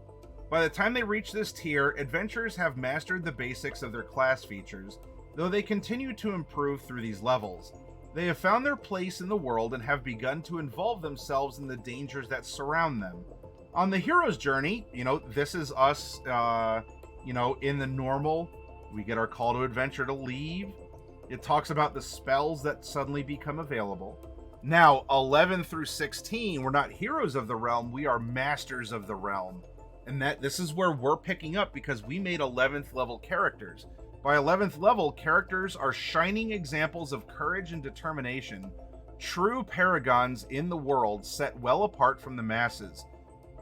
By the time they reach this tier, adventurers have mastered the basics of their class features, though they continue to improve through these levels. They have found their place in the world and have begun to involve themselves in the dangers that surround them. On the hero's journey, you know, this is us, you know, in the normal, we get our call to adventure to leave. It talks about the spells that suddenly become available. Now, 11 through 16, we're not heroes of the realm, we are masters of the realm. And this is where we're picking up because we made 11th level characters. By 11th level, characters are shining examples of courage and determination, true paragons in the world set well apart from the masses.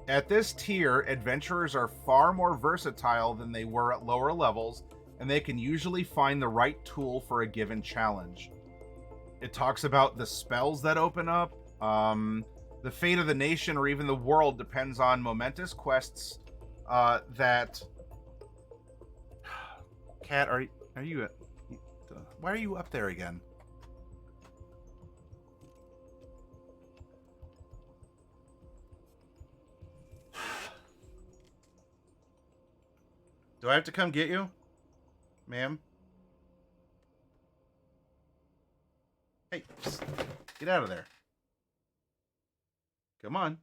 At this tier, adventurers are far more versatile than they were at lower levels, and they can usually find the right tool for a given challenge. It talks about the spells that open up. The fate of the nation or even the world depends on momentous quests that... Cat, are you why are you up there again? Do I have to come get you, ma'am? Hey, psst, get out of there. Come on.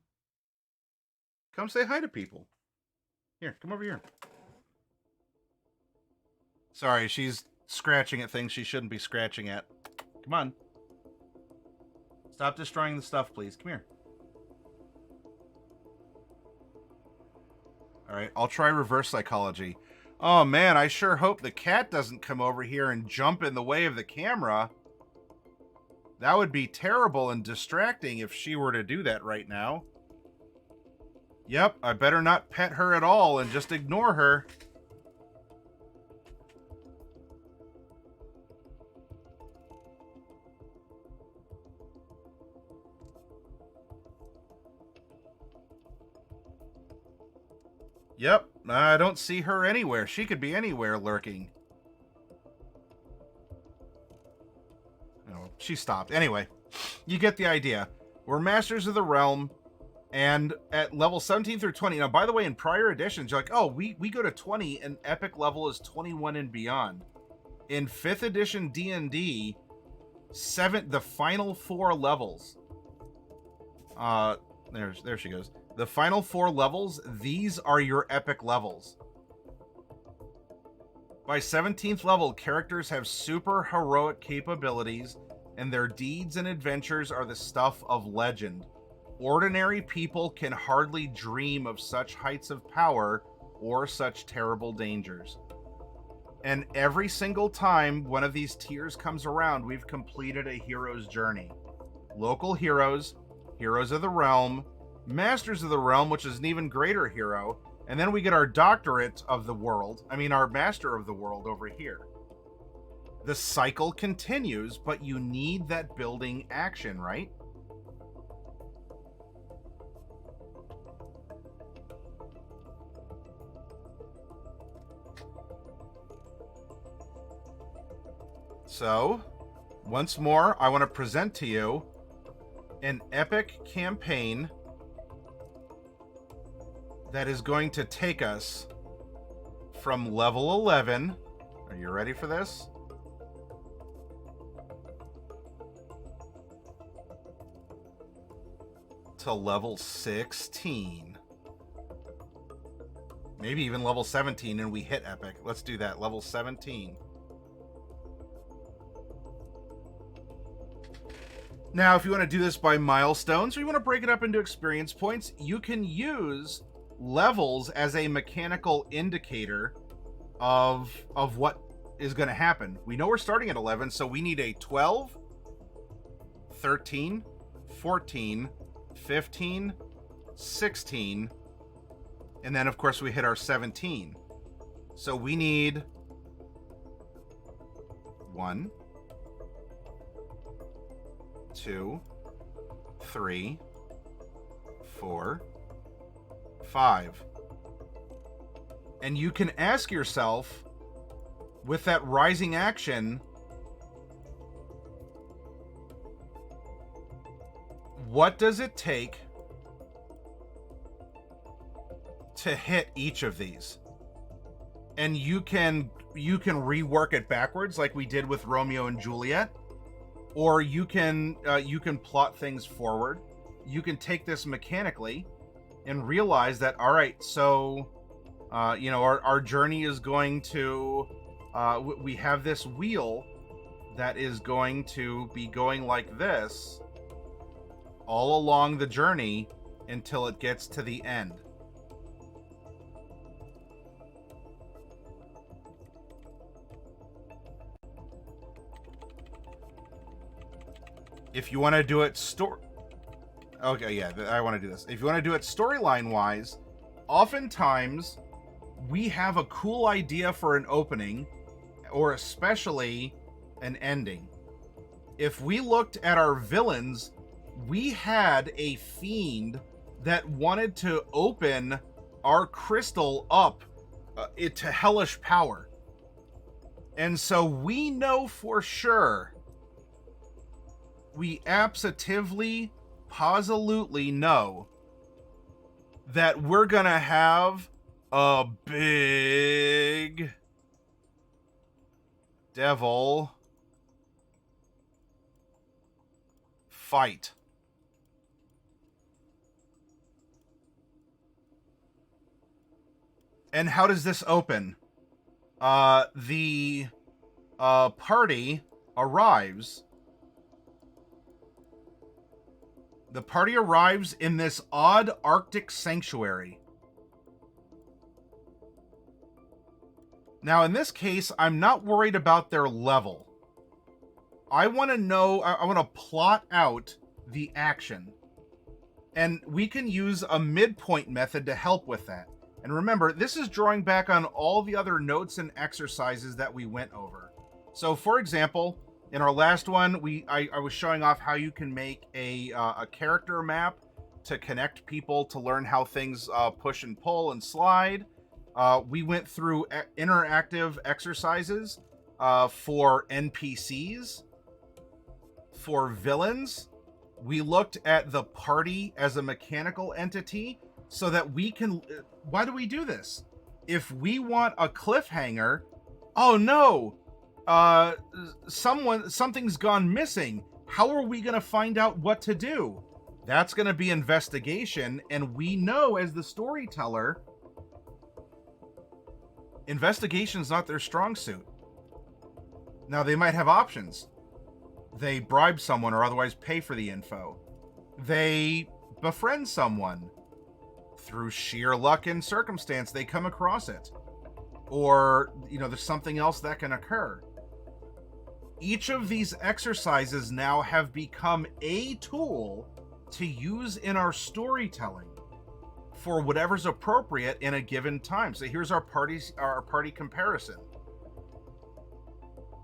Come say hi to people. Here, come over here. Sorry, she's scratching at things she shouldn't be scratching at. Come on. Stop destroying the stuff, please. Come here. Alright, I'll try reverse psychology. Oh man, I sure hope the cat doesn't come over here and jump in the way of the camera. That would be terrible and distracting if she were to do that right now. Yep, I better not pet her at all and just ignore her. Yep, I don't see her anywhere. She could be anywhere lurking. Oh, she stopped. Anyway, you get the idea. We're Masters of the Realm, and at level 17 through 20... Now, by the way, in prior editions, you're like, oh, we go to 20, and epic level is 21 and beyond. In 5th edition D&D, the final 4 levels... there she goes. The final 4 levels, these are your epic levels. By 17th level, characters have super heroic capabilities, and their deeds and adventures are the stuff of legend. Ordinary people can hardly dream of such heights of power or such terrible dangers. And every single time one of these tiers comes around, we've completed a hero's journey. Local heroes, heroes of the realm, Masters of the Realm, which is an even greater hero, and then we get our doctorate of the world. I mean, our master of the world over here. The cycle continues, but you need that building action, right? So, once more, I want to present to you an epic campaign that is going to take us from level 11. Are you ready for this? To level 16. Maybe even level 17 and we hit epic. Let's do that. Level 17. Now, if you want to do this by milestones or you want to break it up into experience points, you can use levels as a mechanical indicator of what is going to happen. We know we're starting at 11, so we need a 12, 13, 14, 15, 16, and then of course we hit our 17. So we need 1, 2, 3, 4, 5. And you can ask yourself, with that rising action, what does it take to hit each of these? And you can rework it backwards like we did with Romeo and Juliet, or you can plot things forward. You can take this mechanically and realize that, all right, so our journey is going to we have this wheel that is going to be going like this all along the journey until it gets to the end. If you want to do it okay, yeah, I want to do this. If you want to do it storyline-wise, oftentimes we have a cool idea for an opening, or especially an ending. If we looked at our villains, we had a fiend that wanted to open our crystal up to hellish power. And so we know for sure, we absolutely, positively know that we're gonna have a big devil fight. And how does this open? The party arrives. The party arrives in this odd Arctic sanctuary. Now, in this case, I'm not worried about their level. I want to know, I want to plot out the action. And we can use a midpoint method to help with that. And remember, this is drawing back on all the other notes and exercises that we went over. So, for example, in our last one, I was showing off how you can make a character map to connect people to learn how things push and pull and slide. We went through interactive exercises for NPCs, for villains. We looked at the party as a mechanical entity so that we can... Why do we do this? If we want a cliffhanger, oh no, something's gone missing. How are we going to find out what to do? That's going to be investigation, and we know as the storyteller, investigation's not their strong suit. Now, they might have options. They bribe someone or otherwise pay for the info. They befriend someone. Through sheer luck and circumstance, they come across it. Or, there's something else that can occur. Each of these exercises now have become a tool to use in our storytelling for whatever's appropriate in a given time. So here's our party comparison.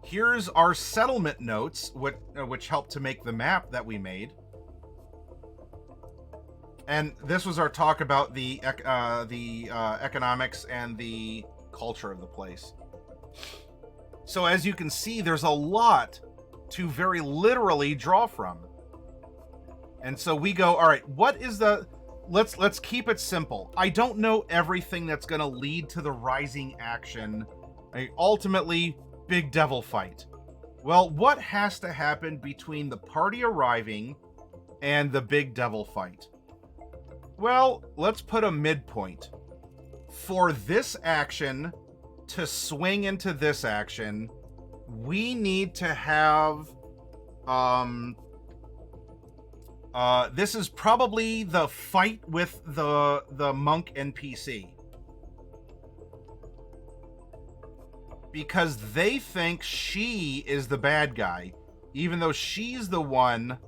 Here's our settlement notes, which helped to make the map that we made. And this was our talk about the economics and the culture of the place. So as you can see, there's a lot to very literally draw from. And so we go, all right, what is the... Let's keep it simple. I don't know everything that's going to lead to the rising action. Ultimately, big devil fight. Well, what has to happen between the party arriving and the big devil fight? Well, let's put a midpoint. For this action to swing into this action, we need to have... this is probably the fight with the monk NPC. Because they think she is the bad guy, even though she's the one...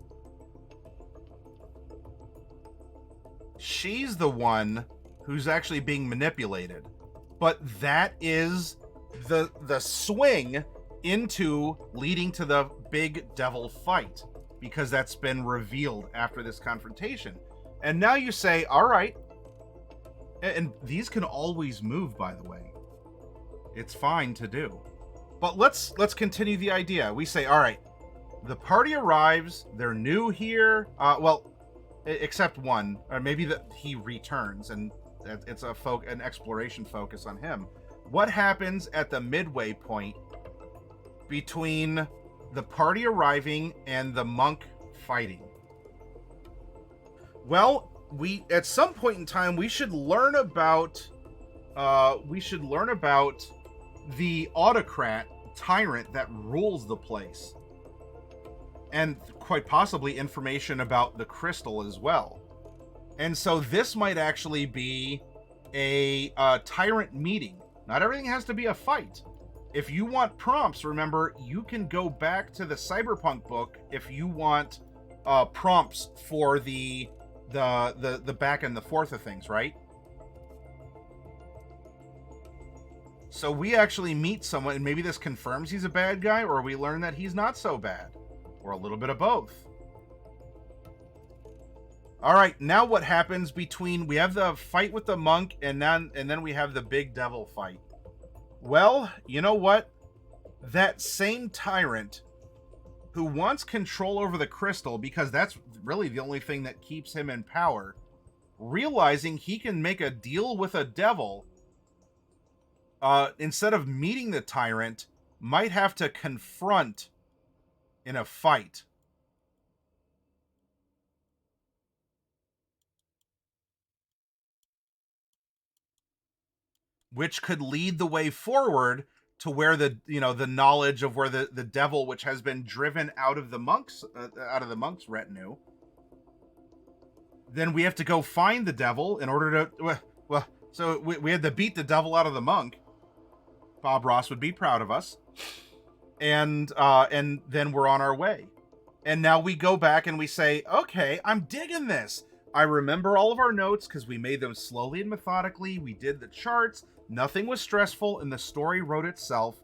She's the one who's actually being manipulated. But that is the swing into leading to the big devil fight, because that's been revealed after this confrontation. And now you say, all right, and these can always move, by the way. It's fine to do. But let's continue the idea. We say, all right, the party arrives, they're new here, well, except one, or maybe that he returns, and it's an exploration focus on him. What happens at the midway point between the party arriving and the monk fighting? Well, at some point in time we should learn about the autocrat tyrant that rules the place, and quite possibly information about the crystal as well. And so this might actually be a tyrant meeting. Not everything has to be a fight. If you want prompts, remember, you can go back to the Cyberpunk book if you want prompts for the back and the forth of things, right? So we actually meet someone, and maybe this confirms he's a bad guy, or we learn that he's not so bad, or a little bit of both. All right, now what happens between... We have the fight with the monk, and then we have the big devil fight. Well, you know what? That same tyrant who wants control over the crystal, because that's really the only thing that keeps him in power, realizing he can make a deal with a devil, instead of meeting the tyrant, might have to confront in a fight. Which could lead the way forward to where the knowledge of where the devil, which has been driven out of the monk's retinue. Then we have to go find the devil in order to... Well, so we had to beat the devil out of the monk. Bob Ross would be proud of us. And then we're on our way. And now we go back and we say, okay, I'm digging this. I remember all of our notes because we made them slowly and methodically. We did the charts. Nothing was stressful, and the story wrote itself.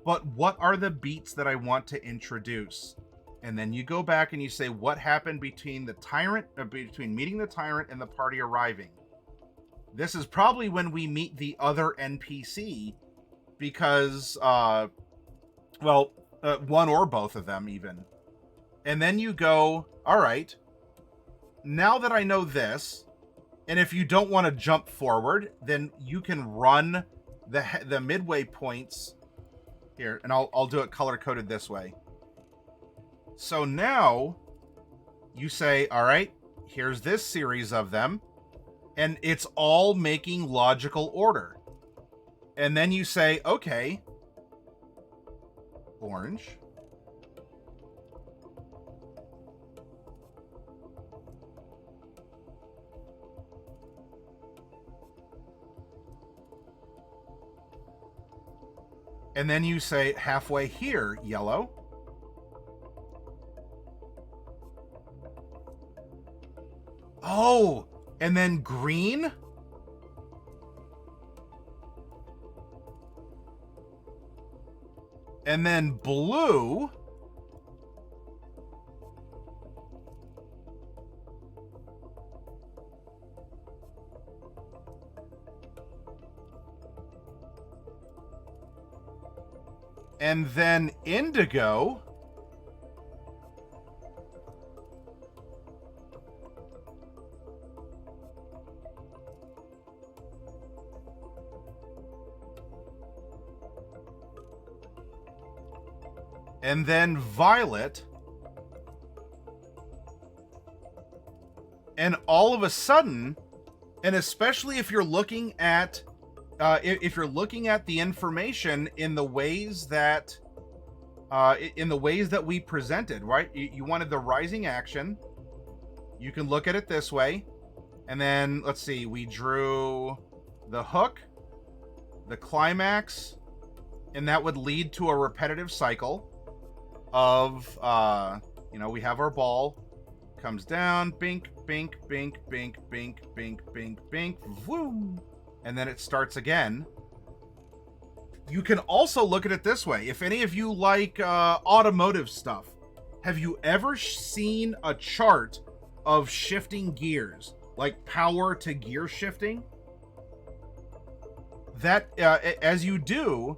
But what are the beats that I want to introduce? And then you go back and you say, what happened between the tyrant, between meeting the tyrant and the party arriving? This is probably when we meet the other NPC, because, one or both of them even. And then you go, all right, now that I know this, and if you don't want to jump forward, then you can run the midway points here, and I'll do it color-coded this way. So now you say, all right, here's this series of them, and it's all making logical order. And then you say, okay, orange. And then you say, halfway here, yellow. Oh, and then green. And then blue. And then indigo. And then violet. And all of a sudden, and especially if you're looking at the information in the ways that we presented, right? You wanted the rising action. You can look at it this way. And then, let's see, we drew the hook, the climax, and that would lead to a repetitive cycle of, we have our ball, comes down, bink, bink, bink, bink, bink, bink, bink, bink, woo, and then it starts again. You can also look at it this way. If any of you like automotive stuff, have you ever seen a chart of shifting gears, like power to gear shifting? That, as you do,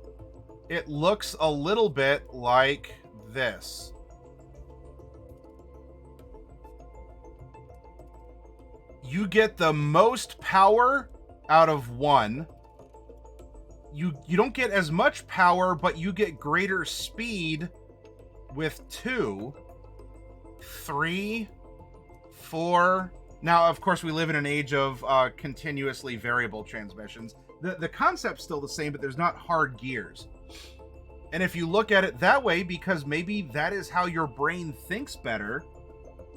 it looks a little bit like this. You get the most power out of one. You don't get as much power, but you get greater speed with 2, 3, 4. Now, of course, we live in an age of continuously variable transmissions. The concept's still the same, but there's not hard gears. And if you look at it that way, because maybe that is how your brain thinks better,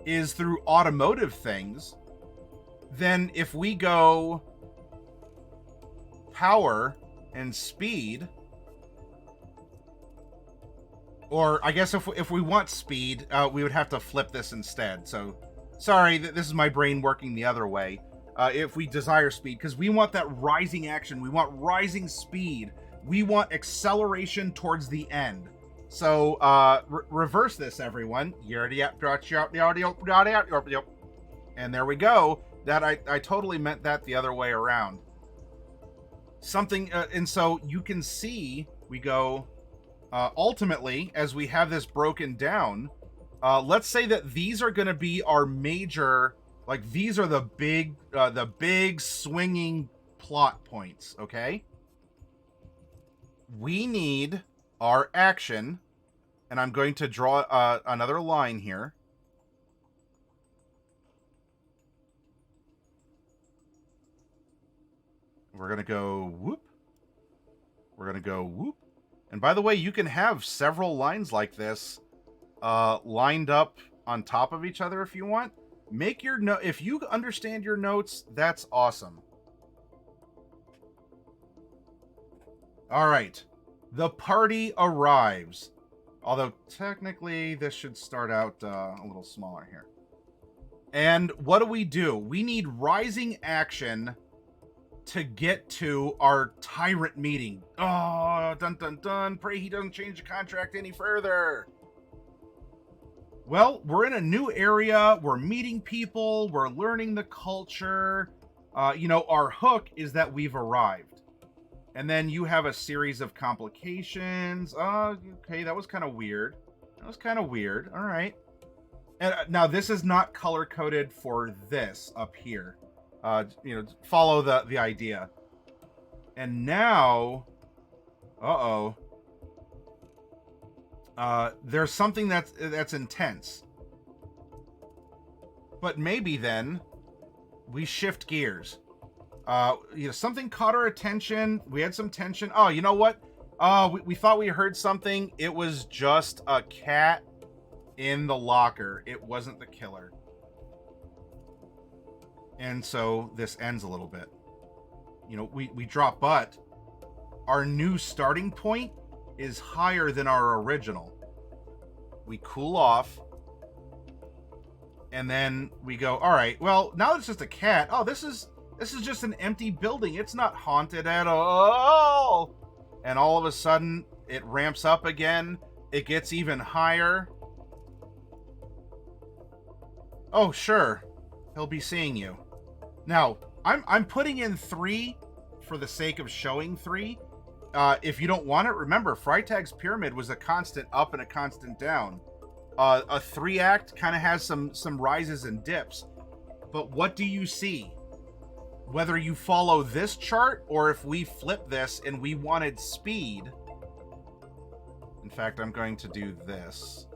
is through automotive things, then if we go power and speed, or I guess if we want speed, we would have to flip this instead. So, sorry, this is my brain working the other way. If we desire speed, because we want that rising action, we want rising speed, we want acceleration towards the end. So, reverse this, everyone. And there we go. That I totally meant that the other way around. Something, and so you can see, we go, ultimately, as we have this broken down, let's say that these are going to be our major, like, these are the big swinging plot points, okay? We need our action, and I'm going to draw another line here. We're going to go whoop. We're going to go whoop. And by the way, you can have several lines like this lined up on top of each other if you want. Make your note. If you understand your notes, that's awesome. All right. The party arrives. Although technically this should start out a little smaller here. And what do? We need rising action to get to our tyrant meeting. Oh, dun dun dun. Pray he doesn't change the contract any further. Well, we're in a new area. We're meeting people. We're learning the culture. Our hook is that we've arrived. And then you have a series of complications. Okay, that was kind of weird. All right. And now this is not color coded for this up here. Follow the idea. And now, there's something that's intense. But maybe then we shift gears. Something caught our attention. We had some tension. Oh, you know what? We thought we heard something. It was just a cat in the locker. It wasn't the killer. And so this ends a little bit. We drop, but our new starting point is higher than our original. We cool off. And then we go, all right, well, now it's just a cat. Oh, this is just an empty building. It's not haunted at all. And all of a sudden, it ramps up again. It gets even higher. Oh, sure. He'll be seeing you. Now, I'm putting in 3 for the sake of showing 3. If you don't want it, remember, Freitag's pyramid was a constant up and a constant down. A 3-act kind of has some rises and dips. But what do you see? Whether you follow this chart or if we flip this and we wanted speed. In fact, I'm going to do this.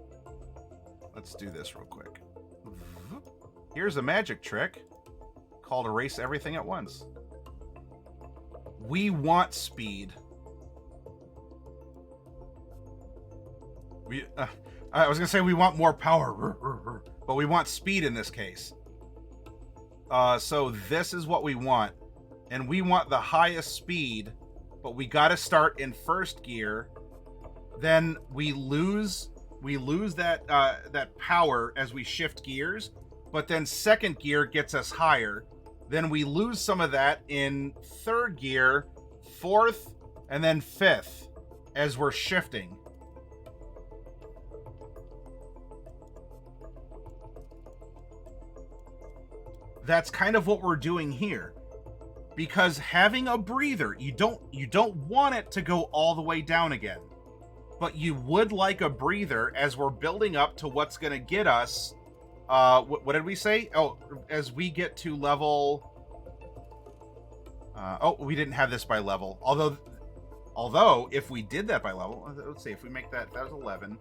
Let's do this real quick. Here's a magic trick called erase everything at once. We want speed. I was going to say we want more power, but we want speed in this case. So this is what we want. And we want the highest speed, but we got to start in first gear. Then we lose that power as we shift gears, but then second gear gets us higher. Then we lose some of that in third gear, fourth, and then fifth as we're shifting. That's kind of what we're doing here. Because having a breather, you don't want it to go all the way down again. But you would like a breather as we're building up to what's going to get us. What did we say? Oh, as we get to level. We didn't have this by level. Although if we did that by level, let's see, if we make that was 11,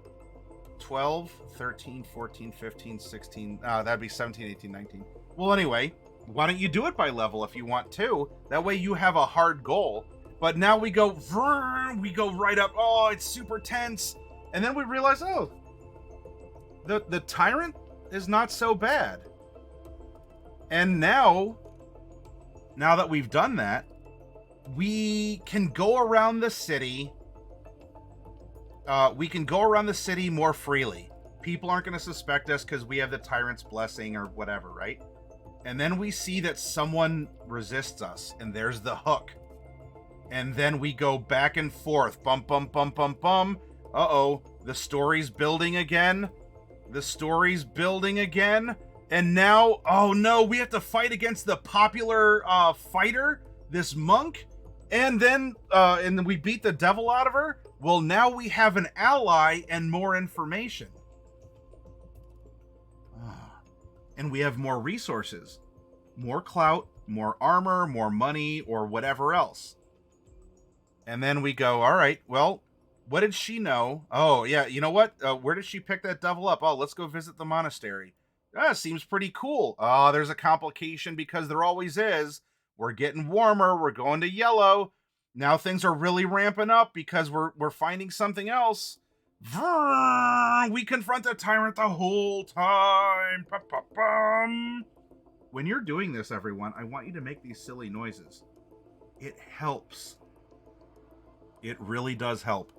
12, 13, 14, 15, 16. That'd be 17, 18, 19. Well, anyway, why don't you do it by level if you want to? That way you have a hard goal. But now we go right up. Oh, it's super tense. And then we realize, oh, the tyrant is not so bad. And now that we've done that, we can go around the city. We can go around the city more freely. People aren't going to suspect us because we have the tyrant's blessing or whatever, right? And then we see that someone resists us, and there's the hook. And then we go back and forth. Bum, bum, bum, bum, bum. Uh-oh. The story's building again. And now, oh no, we have to fight against the popular fighter, this monk. And then we beat the devil out of her. Well, now we have an ally and more information. And we have more resources, more clout, more armor, more money, or whatever else. And then we go, all right, well, what did she know? Oh, yeah, you know what? Where did she pick that devil up? Oh, let's go visit the monastery. Seems pretty cool. Oh, there's a complication because there always is. We're getting warmer. We're going to yellow. Now things are really ramping up because we're finding something else. We confront the tyrant the whole time. When you're doing this, everyone, I want you to make these silly noises. It helps. It really does help.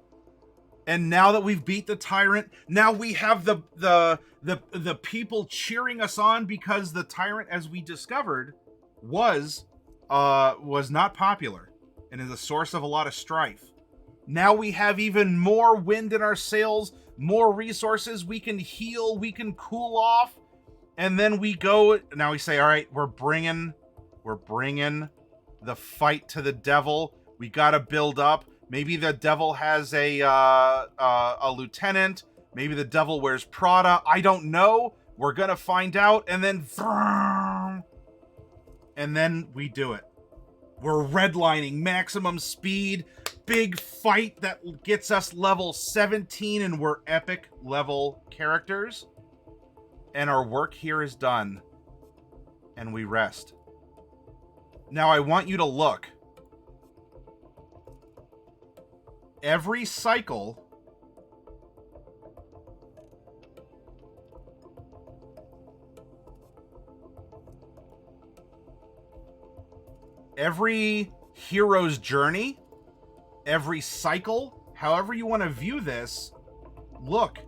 And now that we've beat the tyrant, now we have the people cheering us on because the tyrant, as we discovered, was not popular and is a source of a lot of strife. Now we have even more wind in our sails, more resources. We can heal, we can cool off, and then we go. Now we say, all right, we're bringing the fight to the devil. We got to build up. Maybe the devil has a lieutenant. Maybe the devil wears Prada. I don't know. We're gonna find out, and then we do it. We're redlining, maximum speed, big fight that gets us level 17, and we're epic level characters. And our work here is done, and we rest. Now I want you to look. Every cycle every hero's journey, every cycle, however you want to view this, look,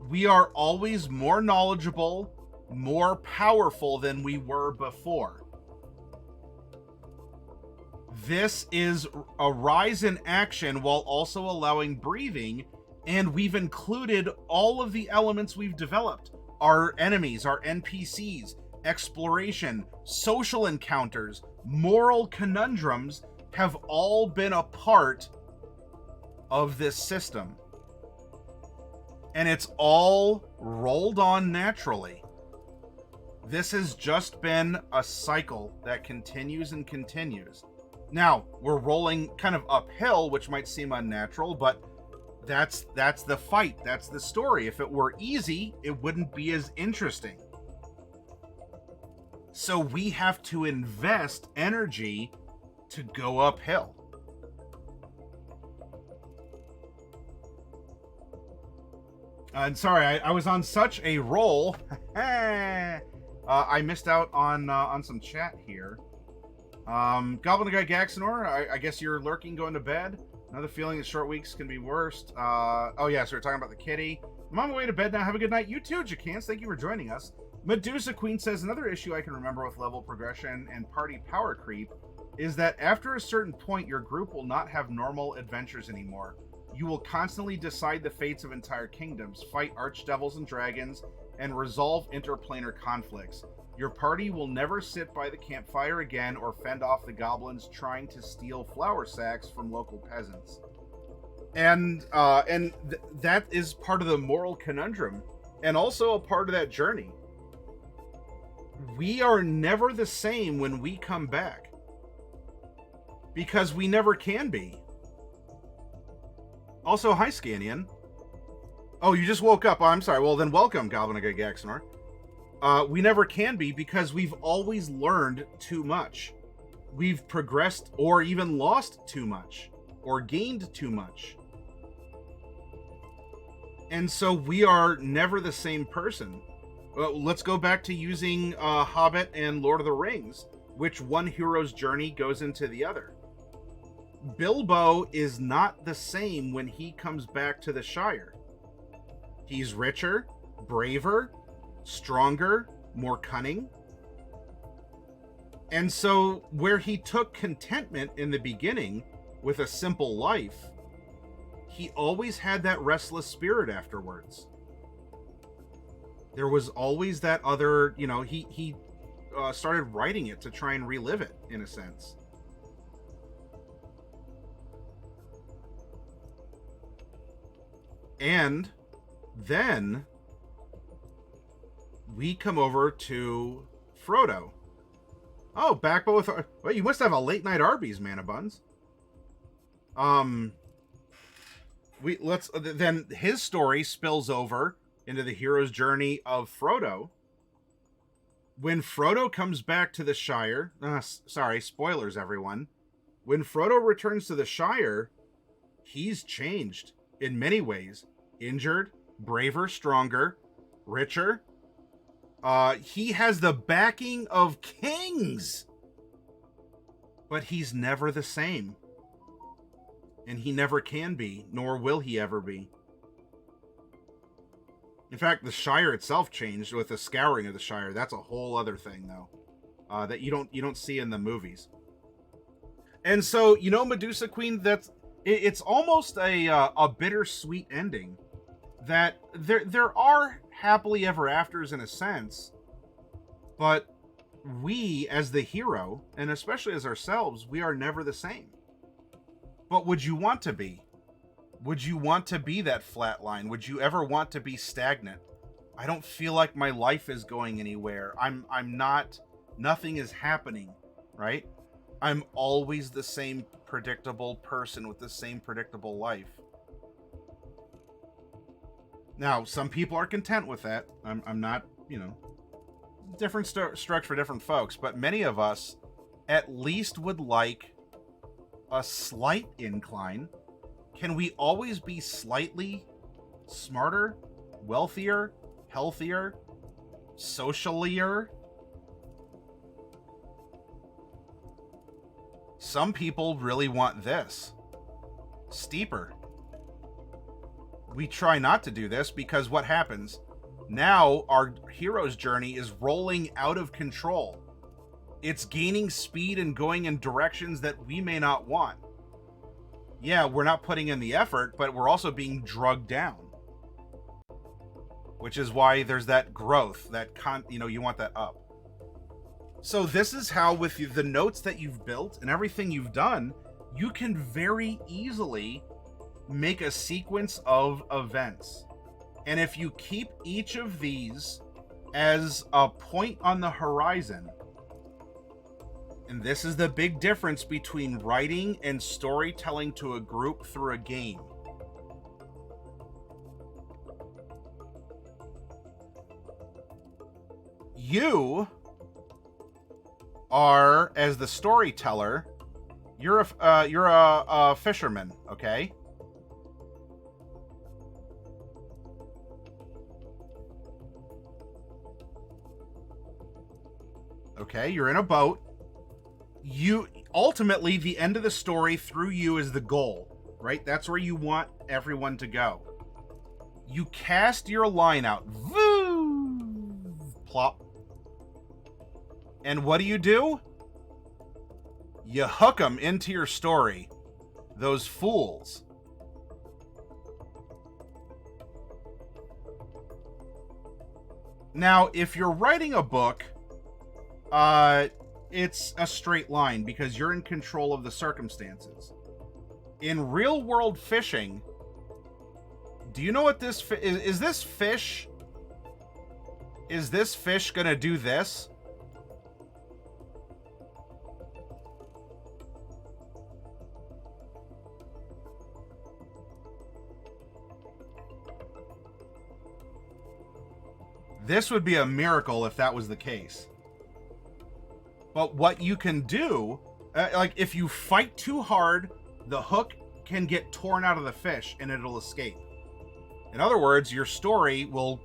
we are always more knowledgeable, more powerful than we were before. This is a rise in action while also allowing breathing, and we've included all of the elements we've developed. Our enemies, our NPCs, exploration, social encounters, moral conundrums have all been a part of this system. And it's all rolled on naturally. This has just been a cycle that continues and continues. Now, we're rolling kind of uphill, which might seem unnatural, but that's the fight. That's the story. If it were easy, it wouldn't be as interesting. So we have to invest energy to go uphill. And sorry, I was on such a roll. I missed out on some chat here. Goblin Guy Gaxanor, I guess you're lurking going to bed. Another feeling that short weeks can be worst. Oh yeah, so we're talking about the kitty. I'm on my way to bed now. Have a good night. You too, Jacans. Thank you for joining us. Medusa Queen says, another issue I can remember with level progression and party power creep is that after a certain point, your group will not have normal adventures anymore. You will constantly decide the fates of entire kingdoms, fight archdevils and dragons, and resolve interplanar conflicts. Your party will never sit by the campfire again or fend off the goblins trying to steal flour sacks from local peasants. And that is part of the moral conundrum, and also a part of that journey. We are never the same when we come back, because we never can be. Also, hi, Scanian. Oh, you just woke up. Oh, I'm sorry. Well, then welcome, Goblin Gaxanor. We never can be because we've always learned too much. We've progressed or even lost too much or gained too much. And so we are never the same person. Let's go back to using Hobbit and Lord of the Rings, which one hero's journey goes into the other. Bilbo is not the same when he comes back to the Shire. He's richer, braver, stronger, more cunning. And so where he took contentment in the beginning with a simple life, he always had that restless spirit afterwards. There was always that other, he started writing it to try and relive it, in a sense. And then we come over to Frodo. Oh, back with... Well, you must have a late night Arby's, Mana Buns. Then his story spills over into the hero's journey of Frodo. When Frodo comes back to the Shire... sorry, spoilers, everyone. When Frodo returns to the Shire, he's changed in many ways. Injured, braver, stronger, richer. He has the backing of kings. But he's never the same. And he never can be, nor will he ever be. In fact, the Shire itself changed with the scouring of the Shire. That's a whole other thing, though, that you don't see in the movies. And so, Medusa Queen, it's almost a bittersweet ending. That there are happily ever afters in a sense, but we, as the hero, and especially as ourselves, we are never the same. But would you want to be? Would you want to be that flat line? Would you ever want to be stagnant? I don't feel like my life is going anywhere. I'm not, nothing is happening, right? I'm always the same predictable person with the same predictable life. Now, some people are content with that. I'm not, different strokes for different folks, but many of us at least would like a slight incline. Can we always be slightly smarter, wealthier, healthier, socialier? Some people really want this. Steeper. We try not to do this because what happens? Now our hero's journey is rolling out of control. It's gaining speed and going in directions that we may not want. Yeah, we're not putting in the effort, but we're also being drugged down. Which is why there's that growth, you want that up. So this is how, with the notes that you've built and everything you've done, you can very easily make a sequence of events. And if you keep each of these as a point on the horizon, and this is the big difference between writing and storytelling to a group through a game. You are, as the storyteller, you're a fisherman, okay? Okay, you're in a boat. You ultimately, the end of the story through you is the goal, right? That's where you want everyone to go. You cast your line out. Voo! Plop. And what do? You hook them into your story. Those fools. Now, if you're writing a book, it's a straight line because you're in control of the circumstances. In real world fishing, do you know what this is this fish? Is this fish gonna do this? This would be a miracle if that was the case. But what you can do, like if you fight too hard, the hook can get torn out of the fish and it'll escape. In other words, your story will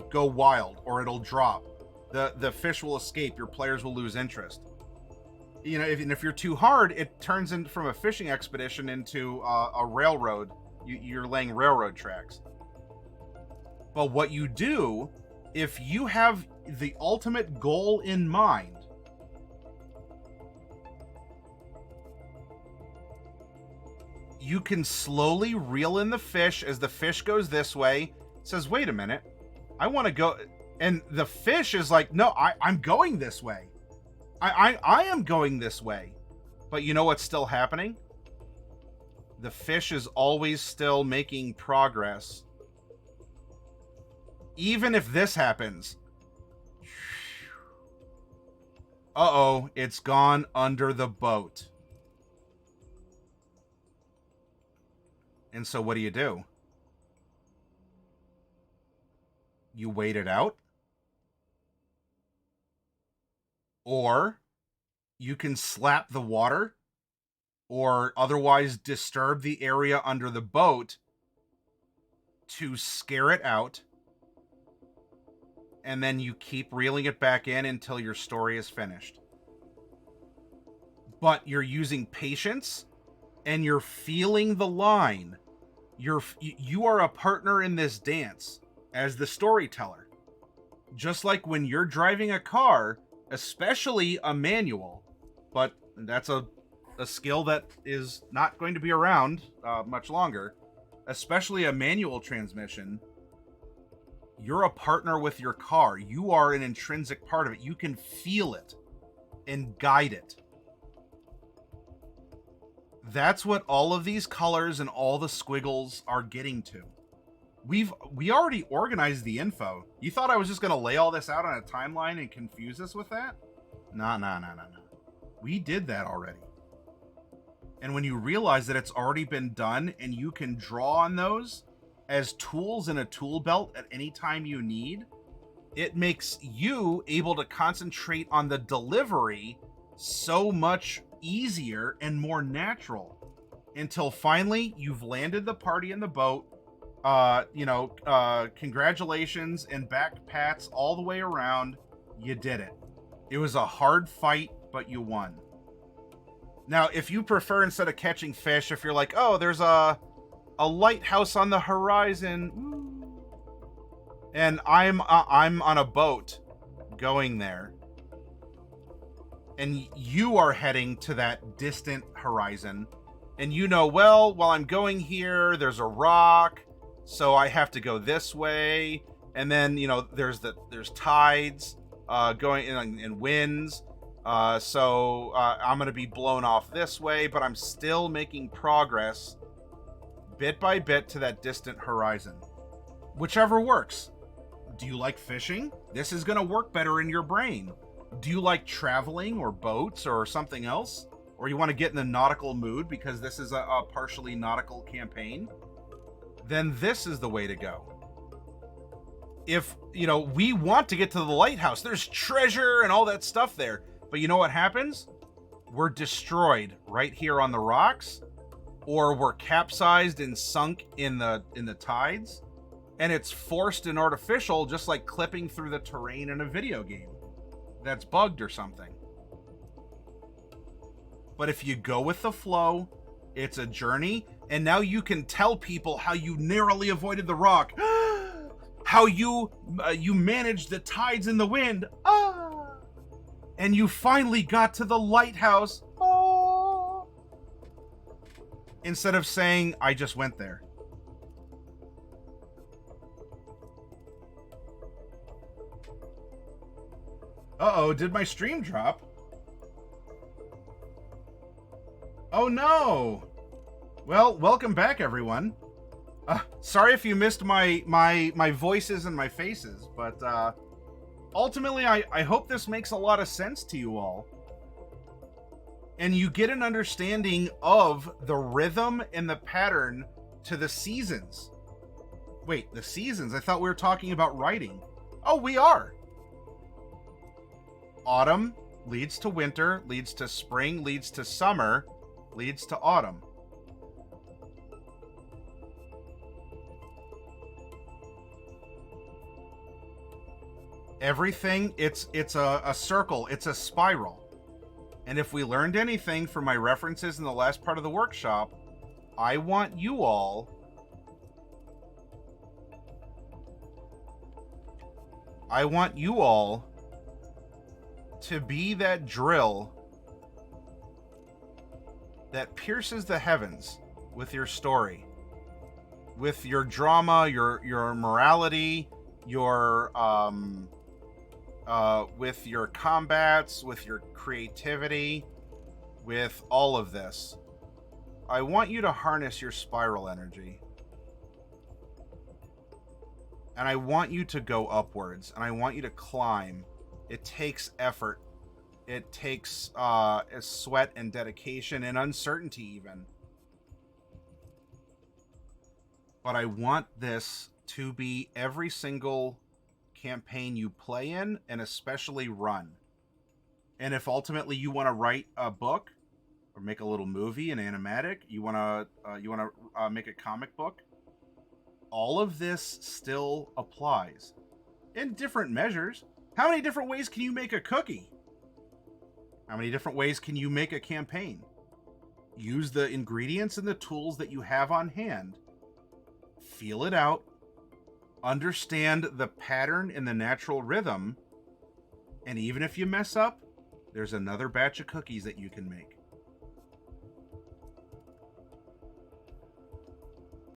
go wild, or it'll drop. The fish will escape. Your players will lose interest. If you're too hard, it turns in from a fishing expedition into a railroad. You're laying railroad tracks. But what you do, if you have the ultimate goal in mind, you can slowly reel in the fish as the fish goes this way, says, wait a minute, I want to go. And the fish is like, no, I'm going this way. I am going this way. But you know what's still happening? The fish is always still making progress. Even if this happens, uh-oh, it's gone under the boat. And so what do? You wait it out? Or you can slap the water or otherwise disturb the area under the boat to scare it out. And then you keep reeling it back in until your story is finished. But you're using patience and you're feeling the line. You are a partner in this dance as the storyteller. Just like when you're driving a car, especially a manual, but that's a skill that is not going to be around much longer, especially a manual transmission. You're a partner with your car. You are an intrinsic part of it. You can feel it and guide it. That's what all of these colors and all the squiggles are getting to. We already organized the info. You thought I was just going to lay all this out on a timeline and confuse us with that? No. We did that already. And when you realize that it's already been done and you can draw on those as tools in a tool belt at any time you need, it makes you able to concentrate on the delivery so much easier and more natural until finally you've landed the party in the boat. Congratulations and back pats all the way around. You did it. It was a hard fight, but you won. Now, if you prefer, instead of catching fish, if you're like, oh, there's a lighthouse on the horizon, and I'm on a boat going there, and you are heading to that distant horizon, and well, while I'm going here, there's a rock, so I have to go this way, and then there's tides going and winds, so I'm gonna be blown off this way, but I'm still making progress bit by bit to that distant horizon. Whichever works. Do you like fishing? This is gonna work better in your brain. Do you like traveling or boats or something else? Or you want to get in the nautical mood because this is a partially nautical campaign? Then this is the way to go. If, we want to get to the lighthouse, there's treasure and all that stuff there. But you know what happens? We're destroyed right here on the rocks, or we're capsized and sunk in the tides, and it's forced and artificial, just like clipping through the terrain in a video game that's bugged or something. But if you go with the flow, it's a journey, and now you can tell people how you narrowly avoided the rock, how you managed the tides and the wind, and you finally got to the lighthouse, instead of saying, I just went there. Uh-oh, did my stream drop? Oh no! Well, welcome back, everyone. Sorry if you missed my voices and my faces, but ultimately I hope this makes a lot of sense to you all. And you get an understanding of the rhythm and the pattern to the seasons. Wait, the seasons? I thought we were talking about writing. Oh, we are. Autumn leads to winter, leads to spring, leads to summer, leads to autumn. Everything, it's a circle, it's a spiral. And if we learned anything from my references in the last part of the workshop, I want you all to be that drill that pierces the heavens with your story, with your drama, your morality, your with your combats, with your creativity, with all of this. I want you to harness your spiral energy. And I want you to go upwards, and I want you to climb. It takes effort. It takes sweat and dedication and uncertainty even. But I want this to be every single campaign you play in, and especially run. And if ultimately you want to write a book or make a little movie, an animatic, you want to make a comic book, all of this still applies in different measures. How many different ways can you make a cookie? How many different ways can you make a campaign? use the ingredients and the tools that you have on hand, feel it out, understand the pattern and the natural rhythm, and even if you mess up, there's another batch of cookies that you can make.